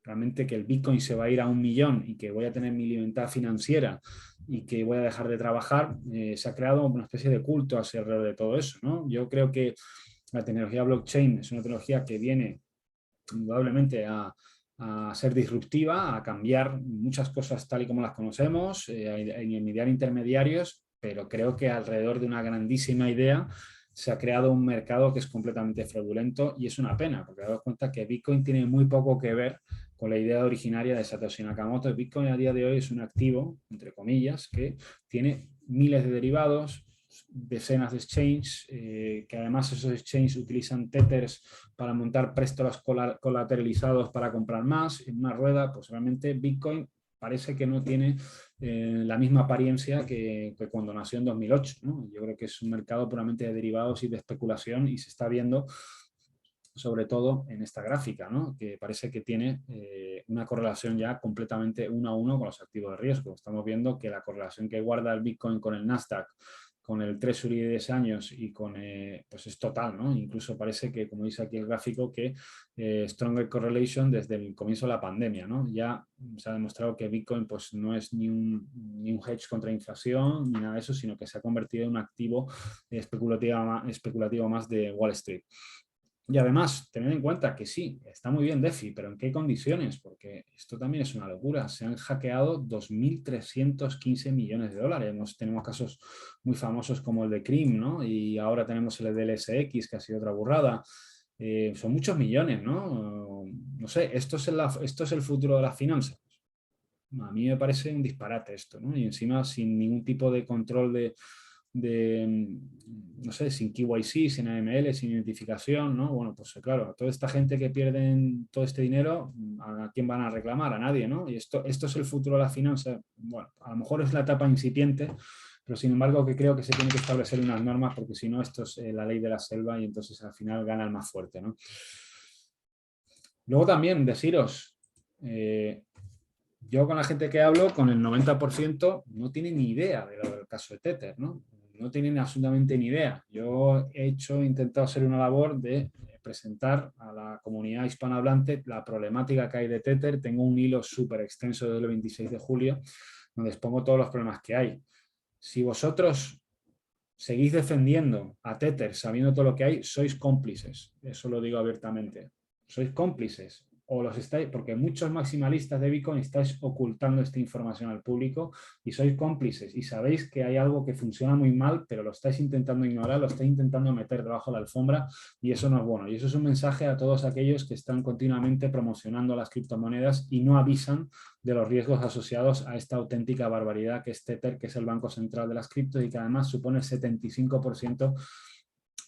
realmente que el Bitcoin se va a ir a 1 millón y que voy a tener mi libertad financiera y que voy a dejar de trabajar, se ha creado una especie de culto alrededor de todo eso, ¿no? Yo creo que la tecnología blockchain es una tecnología que viene indudablemente a ser disruptiva, a cambiar muchas cosas tal y como las conocemos, a mediar intermediarios, pero creo que alrededor de una grandísima idea se ha creado un mercado que es completamente fraudulento y es una pena, porque dado cuenta que Bitcoin tiene muy poco que ver con la idea originaria de Satoshi Nakamoto. Bitcoin a día de hoy es un activo, entre comillas, que tiene miles de derivados, decenas de exchanges, que además esos exchanges utilizan tethers para montar préstamos colateralizados para comprar más. En una rueda, pues realmente Bitcoin parece que no tiene la misma apariencia que cuando nació en 2008, ¿no? Yo creo que es un mercado puramente de derivados y de especulación y se está viendo sobre todo en esta gráfica, ¿no? Que parece que tiene una correlación ya completamente 1 a 1 con los activos de riesgo. Estamos viendo que la correlación que guarda el Bitcoin con el Nasdaq, con el Treasury de 10 años y con, pues es total, ¿no? Incluso parece que, como dice aquí el gráfico, que stronger correlation desde el comienzo de la pandemia, ¿no? Ya se ha demostrado que Bitcoin pues, no es ni un hedge contra inflación ni nada de eso, sino que se ha convertido en un activo especulativo más de Wall Street. Y además, tened en cuenta que sí, está muy bien DeFi, pero ¿en qué condiciones? Porque esto también es una locura. Se han hackeado 2.315 millones de dólares. Tenemos casos muy famosos como el de Cream, ¿no? Y ahora tenemos el de LSX, que ha sido otra burrada. Son muchos millones, ¿no? No sé, esto es el futuro de las finanzas. A mí me parece un disparate esto, ¿no? Y encima sin ningún tipo de control no sé, sin KYC, sin AML, sin identificación, ¿no? Bueno, pues claro, toda esta gente que pierden todo este dinero, ¿a quién van a reclamar? A nadie, ¿no? Y esto es el futuro de la finanza. Bueno, a lo mejor es la etapa incipiente, pero sin embargo que creo que se tiene que establecer unas normas porque si no esto es la ley de la selva y entonces al final gana el más fuerte, ¿no? Luego también deciros, yo con la gente que hablo, con el 90% no tiene ni idea del caso de Tether, ¿no? No tienen absolutamente ni idea. Yo he intentado hacer una labor de presentar a la comunidad hispanohablante la problemática que hay de Tether. Tengo un hilo súper extenso desde el 26 de julio donde expongo todos los problemas que hay. Si vosotros seguís defendiendo a Tether sabiendo todo lo que hay, sois cómplices. Eso lo digo abiertamente. Sois cómplices. O los estáis, porque muchos maximalistas de Bitcoin estáis ocultando esta información al público y sois cómplices y sabéis que hay algo que funciona muy mal, pero lo estáis intentando ignorar, lo estáis intentando meter debajo de la alfombra y eso no es bueno. Y eso es un mensaje a todos aquellos que están continuamente promocionando las criptomonedas y no avisan de los riesgos asociados a esta auténtica barbaridad que es Tether, que es el banco central de las criptos y que además supone el 75%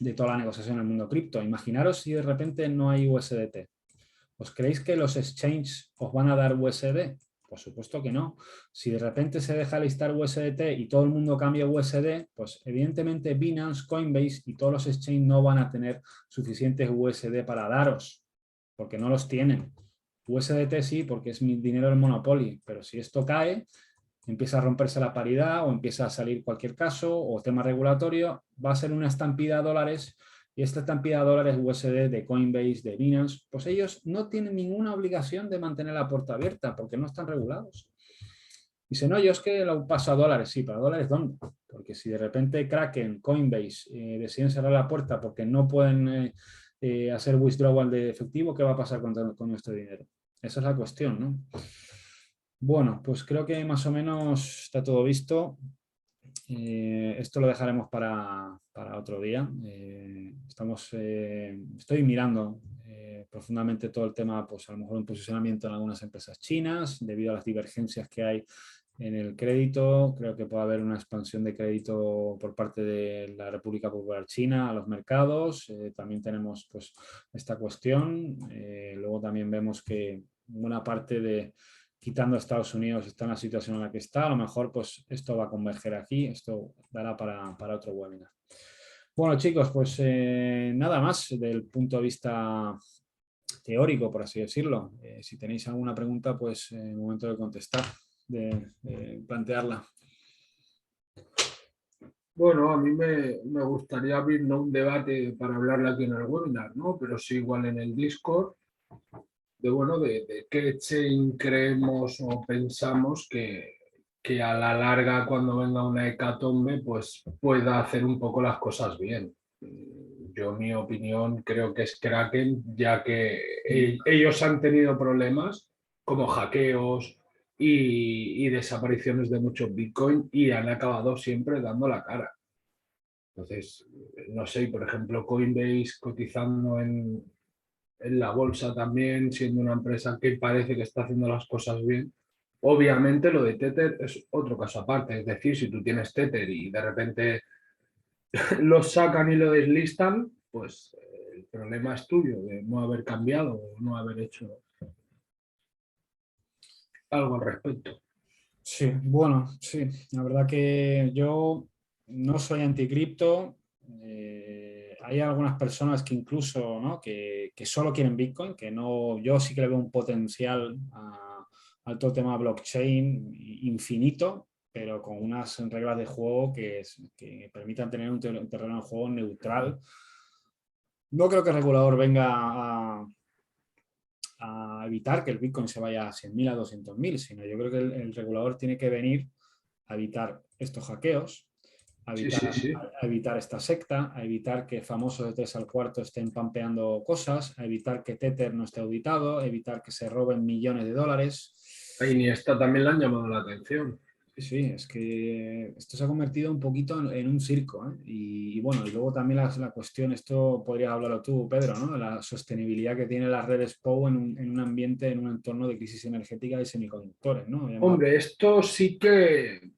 de toda la negociación en el mundo cripto. Imaginaros si de repente no hay USDT. ¿Os creéis que los exchanges os van a dar USD? Por supuesto que no. Si de repente se deja listar USDT y todo el mundo cambia USD, pues evidentemente Binance, Coinbase y todos los exchanges no van a tener suficientes USD para daros, porque no los tienen. USDT sí, porque es mi dinero del Monopoly, pero si esto cae, empieza a romperse la paridad o empieza a salir cualquier caso o tema regulatorio, va a ser una estampida de dólares. Y esta estampida de dólares USD de Coinbase, de Binance, pues ellos no tienen ninguna obligación de mantener la puerta abierta porque no están regulados. Dice, no, yo es que lo paso a dólares. Sí, ¿para dólares dónde? Porque si de repente Kraken, Coinbase deciden cerrar la puerta porque no pueden hacer withdrawal de efectivo, ¿qué va a pasar con nuestro dinero? Esa es la cuestión, ¿no? Bueno, pues creo que más o menos está todo visto. Esto lo dejaremos para otro día. Estoy mirando profundamente todo el tema, pues a lo mejor un posicionamiento en algunas empresas chinas, debido a las divergencias que hay en el crédito. Creo que puede haber una expansión de crédito por parte de la República Popular China a los mercados. También tenemos pues esta cuestión. Luego también vemos que buena parte de quitando a Estados Unidos está en la situación en la que está, a lo mejor pues esto va a converger aquí, esto dará para otro webinar. Bueno chicos, pues nada más del punto de vista teórico, por así decirlo. Si tenéis alguna pregunta, pues momento de contestar, de plantearla. Bueno, a mí me gustaría abrir no un debate para hablarle aquí en el webinar, ¿no? Pero sí igual en el Discord, de qué chain creemos o pensamos que a la larga, cuando venga una hecatombe, pues pueda hacer un poco las cosas bien. Yo, mi opinión, creo que es Kraken, ya que ellos han tenido problemas como hackeos, y desapariciones de muchos Bitcoin y han acabado siempre dando la cara. Entonces, no sé, por ejemplo, Coinbase cotizando en la bolsa también, siendo una empresa que parece que está haciendo las cosas bien. Obviamente lo de Tether es otro caso aparte, es decir, si tú tienes Tether y de repente lo sacan y lo deslistan, pues el problema es tuyo de no haber cambiado o no haber hecho algo al respecto. Sí, bueno, sí, la verdad que yo no soy anticripto. Hay algunas personas que incluso, ¿no? que solo quieren Bitcoin, que no, yo sí que le veo un potencial al todo tema blockchain infinito, pero con unas reglas de juego que permitan tener un terreno de juego neutral. No creo que el regulador venga a evitar que el Bitcoin se vaya a 100.000, a 200.000, sino yo creo que el regulador tiene que venir a evitar estos hackeos, Sí, sí, sí. a evitar esta secta, a evitar que famosos de 3 al cuarto estén pampeando cosas, a evitar que Tether no esté auditado, a evitar que se roben millones de dólares. A Iniesta también le han llamado la atención. Sí, es que esto se ha convertido un poquito en un circo, ¿eh? Y bueno, y luego también la cuestión, esto podrías hablarlo tú, Pedro, ¿no? La sostenibilidad que tienen las redes POW en un ambiente, en un entorno de crisis energética y semiconductores, ¿no? Hombre, esto sí que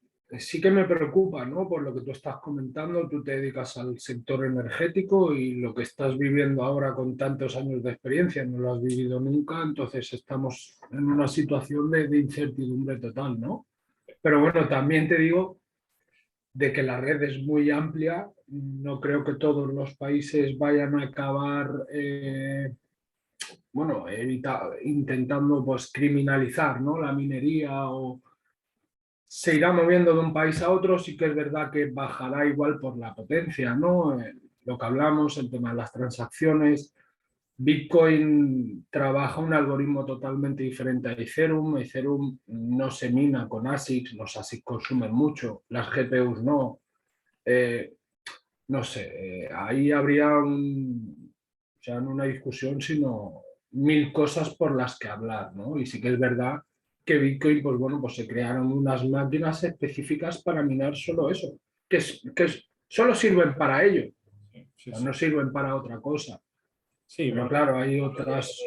me preocupa, ¿no? Por lo que tú estás comentando, tú te dedicas al sector energético y lo que estás viviendo ahora con tantos años de experiencia no lo has vivido nunca, entonces estamos en una situación de incertidumbre total, ¿no? Pero bueno, también te digo de que la red es muy amplia, no creo que todos los países vayan a acabar, bueno, intentando pues criminalizar, ¿no? La minería o se irá moviendo de un país a otro, sí que es verdad que bajará igual por la potencia, ¿no? Lo que hablamos, el tema de las transacciones. Bitcoin trabaja un algoritmo totalmente diferente a Ethereum. Ethereum no se mina con ASICs, los ASICs consumen mucho, las GPUs no. No sé, ahí habría ya no una discusión, sino mil cosas por las que hablar, ¿no? Y sí que es verdad que Bitcoin, pues bueno, pues se crearon unas máquinas específicas para minar solo eso, solo sirven para ello, Sí, o sea, sí. no sirven para otra cosa. Sí, Pero bueno, claro, hay otras...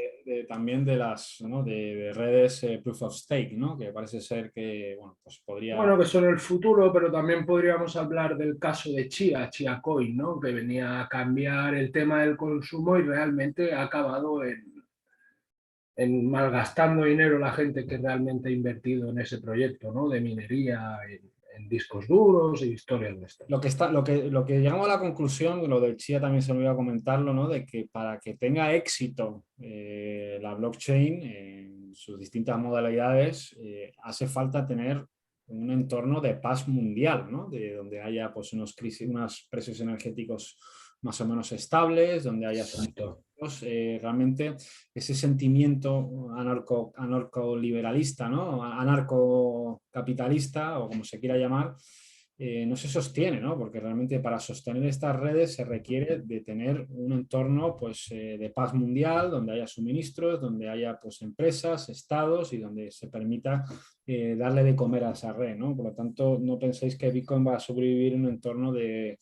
también de las, ¿no? de redes Proof of Stake, ¿no? Que parece ser que, bueno, pues podría... Bueno, que son el futuro, pero también podríamos hablar del caso de Chia Coin, ¿no? Que venía a cambiar el tema del consumo y realmente ha acabado en malgastando dinero la gente que realmente ha invertido en ese proyecto, ¿no? De minería, en discos duros e historias de estas. Lo que llegamos a la conclusión, lo del Chia también se me iba a comentarlo, ¿no? De que para que tenga éxito la blockchain en sus distintas modalidades, hace falta tener un entorno de paz mundial, ¿no? De donde haya pues, unos precios energéticos más o menos estables, donde haya realmente ese sentimiento anarcoliberalista, ¿no? Anarcocapitalista, o como se quiera llamar, no se sostiene, ¿no? Porque realmente para sostener estas redes se requiere de tener un entorno pues, de paz mundial, donde haya suministros, donde haya pues, empresas, estados y donde se permita darle de comer a esa red, ¿no? Por lo tanto, no penséis que Bitcoin va a sobrevivir en un entorno de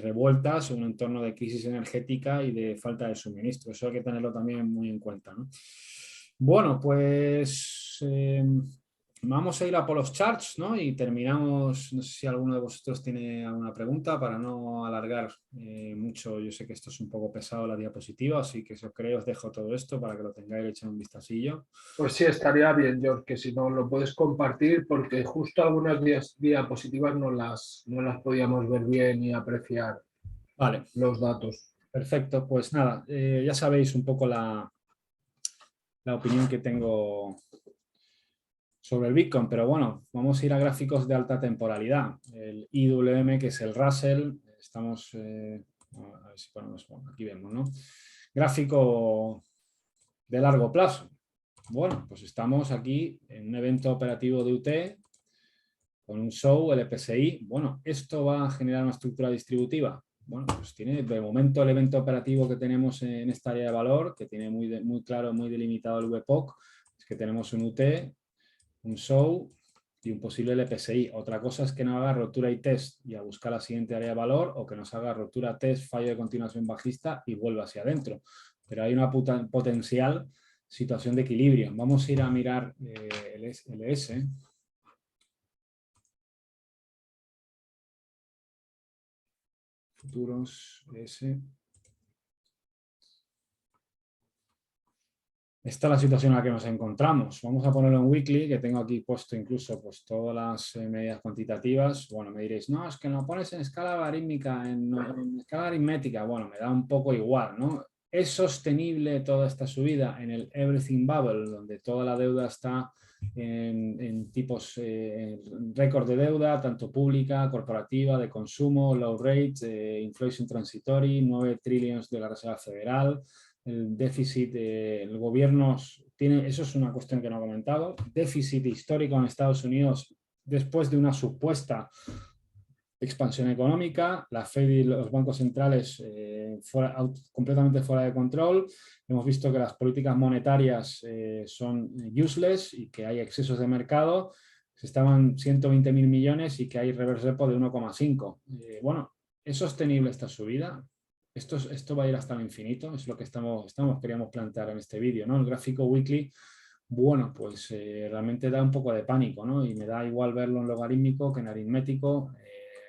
revueltas, un entorno de crisis energética y de falta de suministro. Eso hay que tenerlo también muy en cuenta, ¿no? Bueno, pues vamos a ir a por los charts, ¿no? Y terminamos, no sé si alguno de vosotros tiene alguna pregunta para no alargar mucho. Yo sé que esto es un poco pesado la diapositiva, así que si os queréis os dejo todo esto para que lo tengáis hecho un vistacillo. Pues sí, estaría bien, George, que si no lo puedes compartir, porque justo algunas diapositivas no las podíamos ver bien y apreciar Vale, los datos. perfecto. Pues nada, ya sabéis un poco la opinión que tengo sobre el Bitcoin, pero bueno, vamos a ir a gráficos de alta temporalidad. El IWM, que es el Russell, estamos, a ver si ponemos, bueno, aquí vemos, ¿no? Gráfico de largo plazo. Bueno, pues estamos aquí en un evento operativo de UT con un show, el PSI. Bueno, ¿esto va a generar una estructura distributiva? Bueno, pues tiene de momento el evento operativo que tenemos en esta área de valor, que tiene muy claro, muy delimitado el VPOC, es que tenemos un UT, un show y un posible LPSI. Otra cosa es que no haga rotura y test y a buscar la siguiente área de valor, o que nos haga rotura, test, fallo de continuación bajista y vuelva hacia adentro. Pero hay una potencial situación de equilibrio. Vamos a ir a mirar el LS. Futuros, LS. Esta es la situación en la que nos encontramos. Vamos a ponerlo en weekly, que tengo aquí puesto incluso pues, todas las medidas cuantitativas. Bueno, me diréis, no, es que lo pones en escala logarítmica, en escala aritmética. Bueno, me da un poco igual, ¿no? ¿Es sostenible toda esta subida en el Everything Bubble, donde toda la deuda está en tipos récord de deuda, tanto pública, corporativa, de consumo, low rates, inflation transitory, 9 trillones de la Reserva Federal? El déficit, el gobierno tiene, eso es una cuestión que no he comentado, déficit histórico en Estados Unidos después de una supuesta expansión económica, la Fed y los bancos centrales completamente fuera de control. Hemos visto que las políticas monetarias son useless y que hay excesos de mercado. Se estaban 120.000 millones y que hay reverse repo de 1,5. Bueno, ¿es sostenible esta subida? Esto va a ir hasta el infinito, es lo que queríamos plantear en este vídeo, ¿no? El gráfico weekly, bueno, pues realmente da un poco de pánico, ¿no? Y me da igual verlo en logarítmico que en aritmético.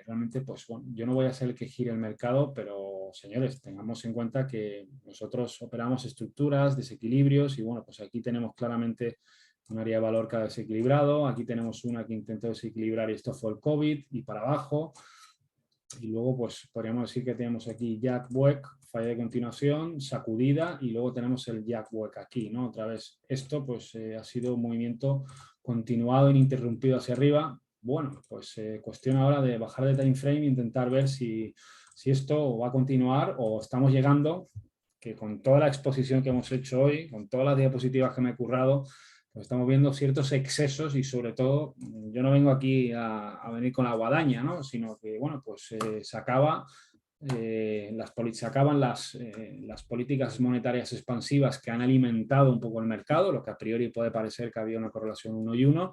Realmente, pues bueno, yo no voy a ser el que gire el mercado, pero señores, tengamos en cuenta que nosotros operamos estructuras, desequilibrios, y bueno, pues aquí tenemos claramente un área de valor cada desequilibrado, aquí tenemos una que intentó desequilibrar y esto fue el COVID, y para abajo. Y luego, pues podríamos decir que tenemos aquí Jack Weck, falla de continuación, sacudida, y luego tenemos el Jack Weck aquí, ¿no? Otra vez, esto pues ha sido un movimiento continuado, ininterrumpido hacia arriba. Bueno, pues cuestión ahora de bajar de time frame e intentar ver si esto va a continuar o estamos llegando, que con toda la exposición que hemos hecho hoy, con todas las diapositivas que me he currado, pues estamos viendo ciertos excesos y sobre todo, yo no vengo aquí a venir con la guadaña, ¿no? Sino que, bueno, pues se acaban las políticas monetarias expansivas que han alimentado un poco el mercado, lo que a priori puede parecer que había una correlación 1 y 1,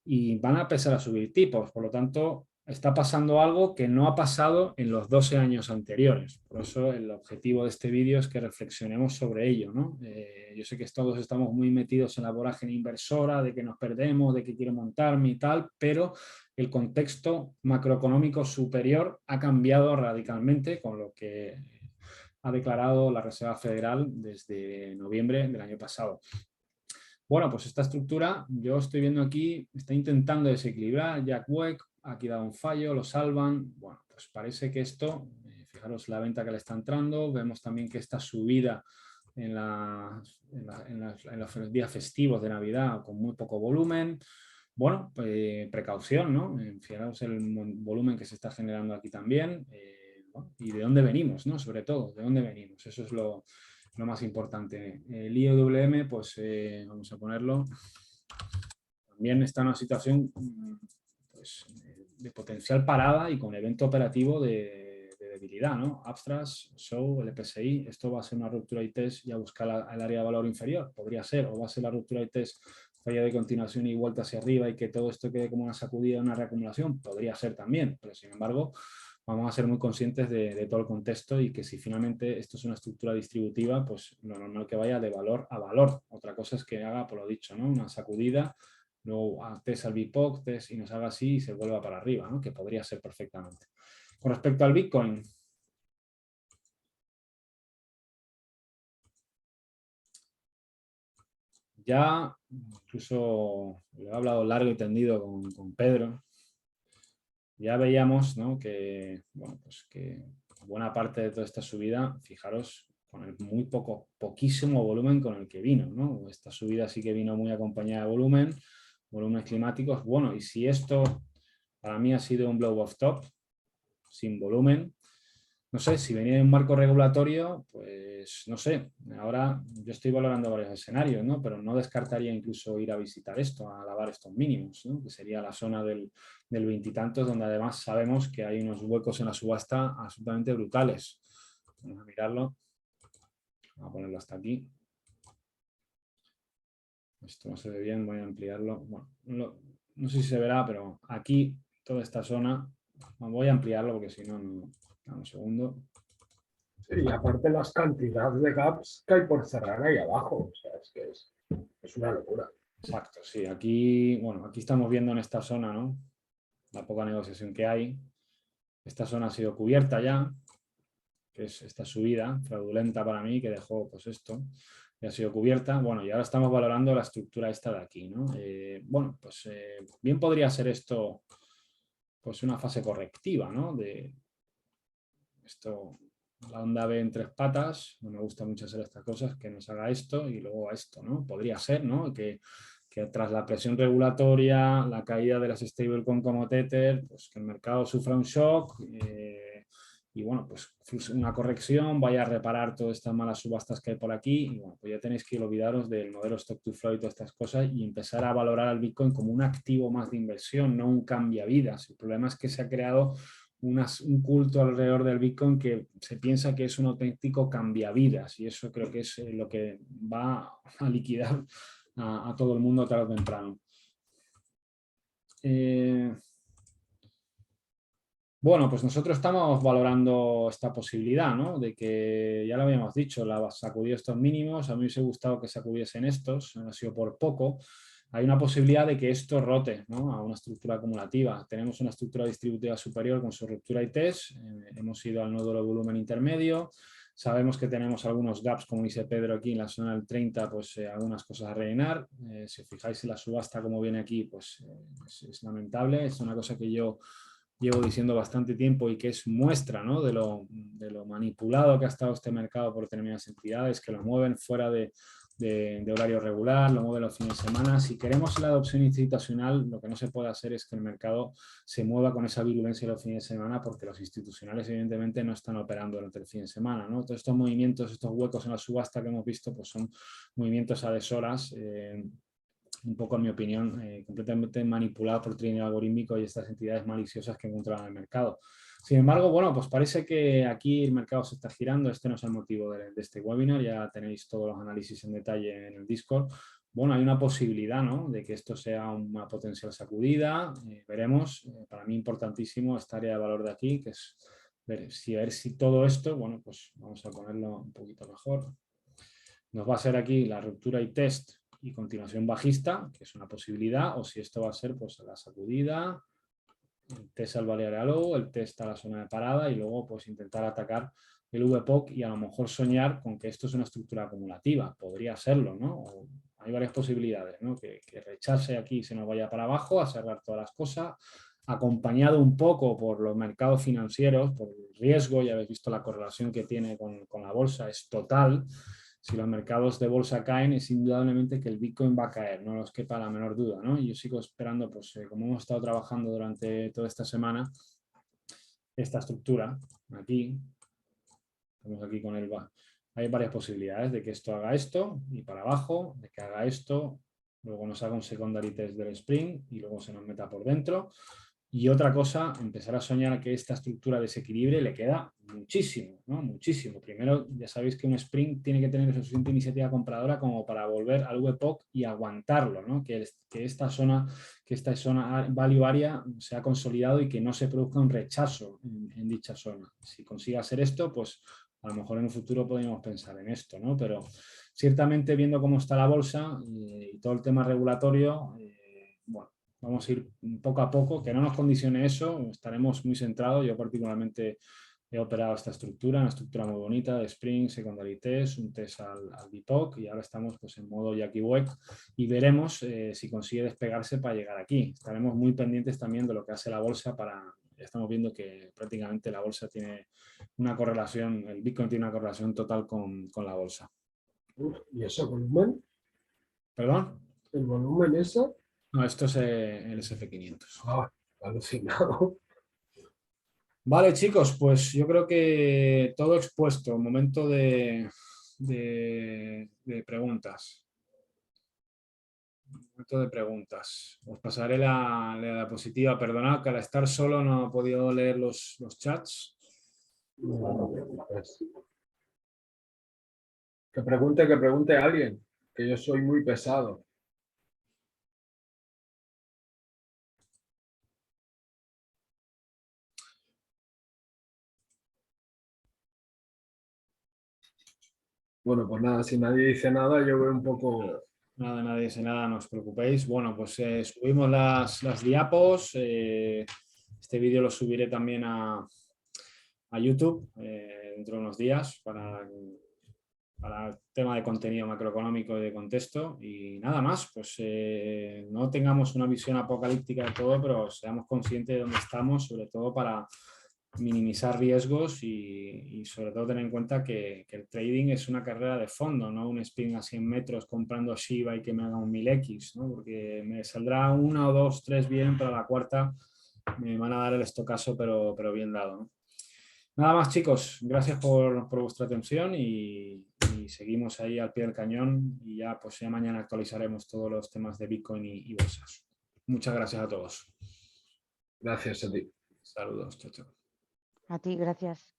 y van a empezar a subir tipos. Por lo tanto, está pasando algo que no ha pasado en los 12 años anteriores. Por eso el objetivo de este vídeo es que reflexionemos sobre ello, ¿no? Yo sé que todos estamos muy metidos en la vorágine inversora, de que nos perdemos, de que quiero montarme y tal, pero el contexto macroeconómico superior ha cambiado radicalmente con lo que ha declarado la Reserva Federal desde noviembre del año pasado. Bueno, pues esta estructura, yo estoy viendo aquí, está intentando desequilibrar, Jack Weck, aquí da un fallo, lo salvan. Bueno, pues parece que esto, fijaros la venta que le está entrando, vemos también que esta subida en los días festivos de Navidad con muy poco volumen. Bueno, precaución, ¿no? Fijaros el volumen que se está generando aquí también. Bueno, y de dónde venimos, ¿no? Sobre todo, de dónde venimos. Eso es lo más importante. El IWM, pues vamos a ponerlo, también está en una situación pues, de potencial parada y con evento operativo de debilidad, ¿no? Abstracts, Show, el LPSI, esto va a ser una ruptura y test y a buscar el área de valor inferior, podría ser, o va a ser la ruptura y test, falla de continuación y vuelta hacia arriba y que todo esto quede como una sacudida, una reacumulación, podría ser también, pero sin embargo vamos a ser muy conscientes de todo el contexto y que si finalmente esto es una estructura distributiva, pues lo normal que vaya de valor a valor. Otra cosa es que haga, por lo dicho, ¿no? Una sacudida, luego test al BIPOC, test y nos haga así y se vuelva para arriba, ¿no? Que podría ser perfectamente. Con respecto al Bitcoin, ya incluso lo he hablado largo y tendido con Pedro. Ya veíamos, ¿no? que, bueno, pues que buena parte de toda esta subida, fijaros, con el poquísimo volumen con el que vino, ¿no? Esta subida sí que vino muy acompañada de volúmenes climáticos. Bueno, y si esto para mí ha sido un blow off top, sin volumen, no sé, si venía de un marco regulatorio, pues no sé, ahora yo estoy valorando varios escenarios, ¿no? Pero no descartaría incluso ir a visitar esto, a lavar estos mínimos, ¿no? Que sería la zona del veintitantos, donde además sabemos que hay unos huecos en la subasta absolutamente brutales. Vamos a mirarlo, vamos a ponerlo hasta aquí. Esto no se ve bien, voy a ampliarlo. Bueno, no sé si se verá, pero aquí, toda esta zona, voy a ampliarlo porque si no, dame un segundo. Sí, y aparte las cantidades de gaps que hay por cerrar ahí abajo. O sea, es que es una locura. Exacto, sí. Aquí, bueno, aquí estamos viendo en esta zona, ¿no? La poca negociación que hay. Esta zona ha sido cubierta ya, que es esta subida fraudulenta para mí, que dejó pues esto, ya ha sido cubierta. Bueno, y ahora estamos valorando la estructura esta de aquí, ¿no? Bueno, pues bien podría ser esto pues una fase correctiva, ¿no? De esto, la onda B en 3 patas, no me gusta mucho hacer estas cosas, que nos haga esto y luego a esto, ¿no? Podría ser, ¿no? Que tras la presión regulatoria, la caída de las stablecoin como Tether, pues que el mercado sufra un shock y bueno, pues una corrección, vaya a reparar todas estas malas subastas que hay por aquí y bueno, pues ya tenéis que olvidaros del modelo stock to flow y todas estas cosas y empezar a valorar al Bitcoin como un activo más de inversión, no un cambiavidas. El problema es que se ha creado un culto alrededor del Bitcoin que se piensa que es un auténtico cambiavidas y eso creo que es lo que va a liquidar a todo el mundo tarde o temprano. Bueno, pues nosotros estamos valorando esta posibilidad, ¿no? De que, ya lo habíamos dicho, la sacudió estos mínimos, a mí me hubiese gustado que sacudiesen estos, ha sido por poco. Hay una posibilidad de que esto rote, ¿no? A una estructura acumulativa. Tenemos una estructura distributiva superior con su ruptura y test, hemos ido al nódulo de volumen intermedio, sabemos que tenemos algunos gaps, como dice Pedro aquí en la zona del 30, pues algunas cosas a rellenar. Si os fijáis en la subasta como viene aquí, pues es lamentable, es una cosa que yo llevo diciendo bastante tiempo y que es muestra, ¿no? de lo manipulado que ha estado este mercado por determinadas entidades que lo mueven fuera de horario regular, lo mueven los fines de semana. Si queremos la adopción institucional, lo que no se puede hacer es que el mercado se mueva con esa virulencia los fines de semana porque los institucionales evidentemente no están operando durante el fin de semana, ¿no? Todos estos movimientos, estos huecos en la subasta que hemos visto, pues son movimientos a deshoras, un poco, en mi opinión, completamente manipulado por trineo algorítmico y estas entidades maliciosas que encontraban en el mercado. Sin embargo, bueno, pues parece que aquí el mercado se está girando. Este no es el motivo de este webinar. Ya tenéis todos los análisis en detalle en el Discord. Bueno, hay una posibilidad, ¿no? De que esto sea una potencial sacudida. Veremos. Para mí importantísimo esta área de valor de aquí, que es ver si todo esto, bueno, pues vamos a ponerlo un poquito mejor. Nos va a ser aquí la ruptura y test y continuación bajista, que es una posibilidad, o si esto va a ser pues la sacudida, el test al Balearic Low, el test a la zona de parada y luego pues intentar atacar el VPOC y a lo mejor soñar con que esto es una estructura acumulativa, podría serlo, ¿no? O hay varias posibilidades, ¿no? Que rechace aquí y se nos vaya para abajo a cerrar todas las cosas, acompañado un poco por los mercados financieros, por el riesgo, ya habéis visto la correlación que tiene con la bolsa, es total. Si los mercados de bolsa caen, es indudablemente que el Bitcoin va a caer, no os quepa la menor duda, ¿no? Y yo sigo esperando, pues como hemos estado trabajando durante toda esta semana, esta estructura, aquí, estamos aquí con el... Hay varias posibilidades de que esto haga esto y para abajo, de que haga esto, luego nos haga un secondary test del Spring y luego se nos meta por dentro. Y otra cosa, empezar a soñar que esta estructura de desequilibrio le queda muchísimo, ¿no? Muchísimo. Primero, ya sabéis que un Spring tiene que tener suficiente iniciativa compradora como para volver al VPOC y aguantarlo, ¿no? Que esta zona value area se ha consolidado y que no se produzca un rechazo en dicha zona. Si consigue hacer esto, pues a lo mejor en un futuro podríamos pensar en esto, ¿no? Pero ciertamente viendo cómo está la bolsa y todo el tema regulatorio, bueno, vamos a ir poco a poco, que no nos condicione eso, estaremos muy centrados. Yo particularmente he operado esta estructura, una estructura muy bonita de Spring, Secondary Test, un test al BIPOC y ahora estamos pues, en modo Jackie Web y veremos si consigue despegarse para llegar aquí. Estaremos muy pendientes también de lo que hace la bolsa ya estamos viendo que prácticamente la bolsa tiene una correlación, el Bitcoin tiene una correlación total con la bolsa. ¿Y ese volumen? ¿Perdón? ¿El volumen ese? No, esto es el SF500. Ah, alucinado. Vale, chicos, pues yo creo que todo expuesto. Momento de preguntas. Momento de preguntas. Os pasaré la diapositiva. Perdonad que al estar solo no he podido leer los chats. Que pregunte alguien, que yo soy muy pesado. Bueno, pues nada, si nadie dice nada, yo veo un poco... Nada, nadie dice nada, no os preocupéis. Bueno, pues subimos las diapos. Este vídeo lo subiré también a YouTube dentro de unos días para el tema de contenido macroeconómico y de contexto. Y nada más, pues no tengamos una visión apocalíptica de todo, pero seamos conscientes de dónde estamos, sobre todo para minimizar riesgos y sobre todo tener en cuenta que el trading es una carrera de fondo, no un sprint a 100 metros comprando Shiba y que me haga un 1000X, ¿no? Porque me saldrá una o dos, tres bien, pero a la cuarta me van a dar el estocazo, pero bien dado, ¿no? Nada más, chicos, gracias por vuestra atención y seguimos ahí al pie del cañón y ya, pues ya mañana actualizaremos todos los temas de Bitcoin y bolsas. Muchas gracias a todos. Gracias a ti. Saludos, chao, chao. A ti, gracias.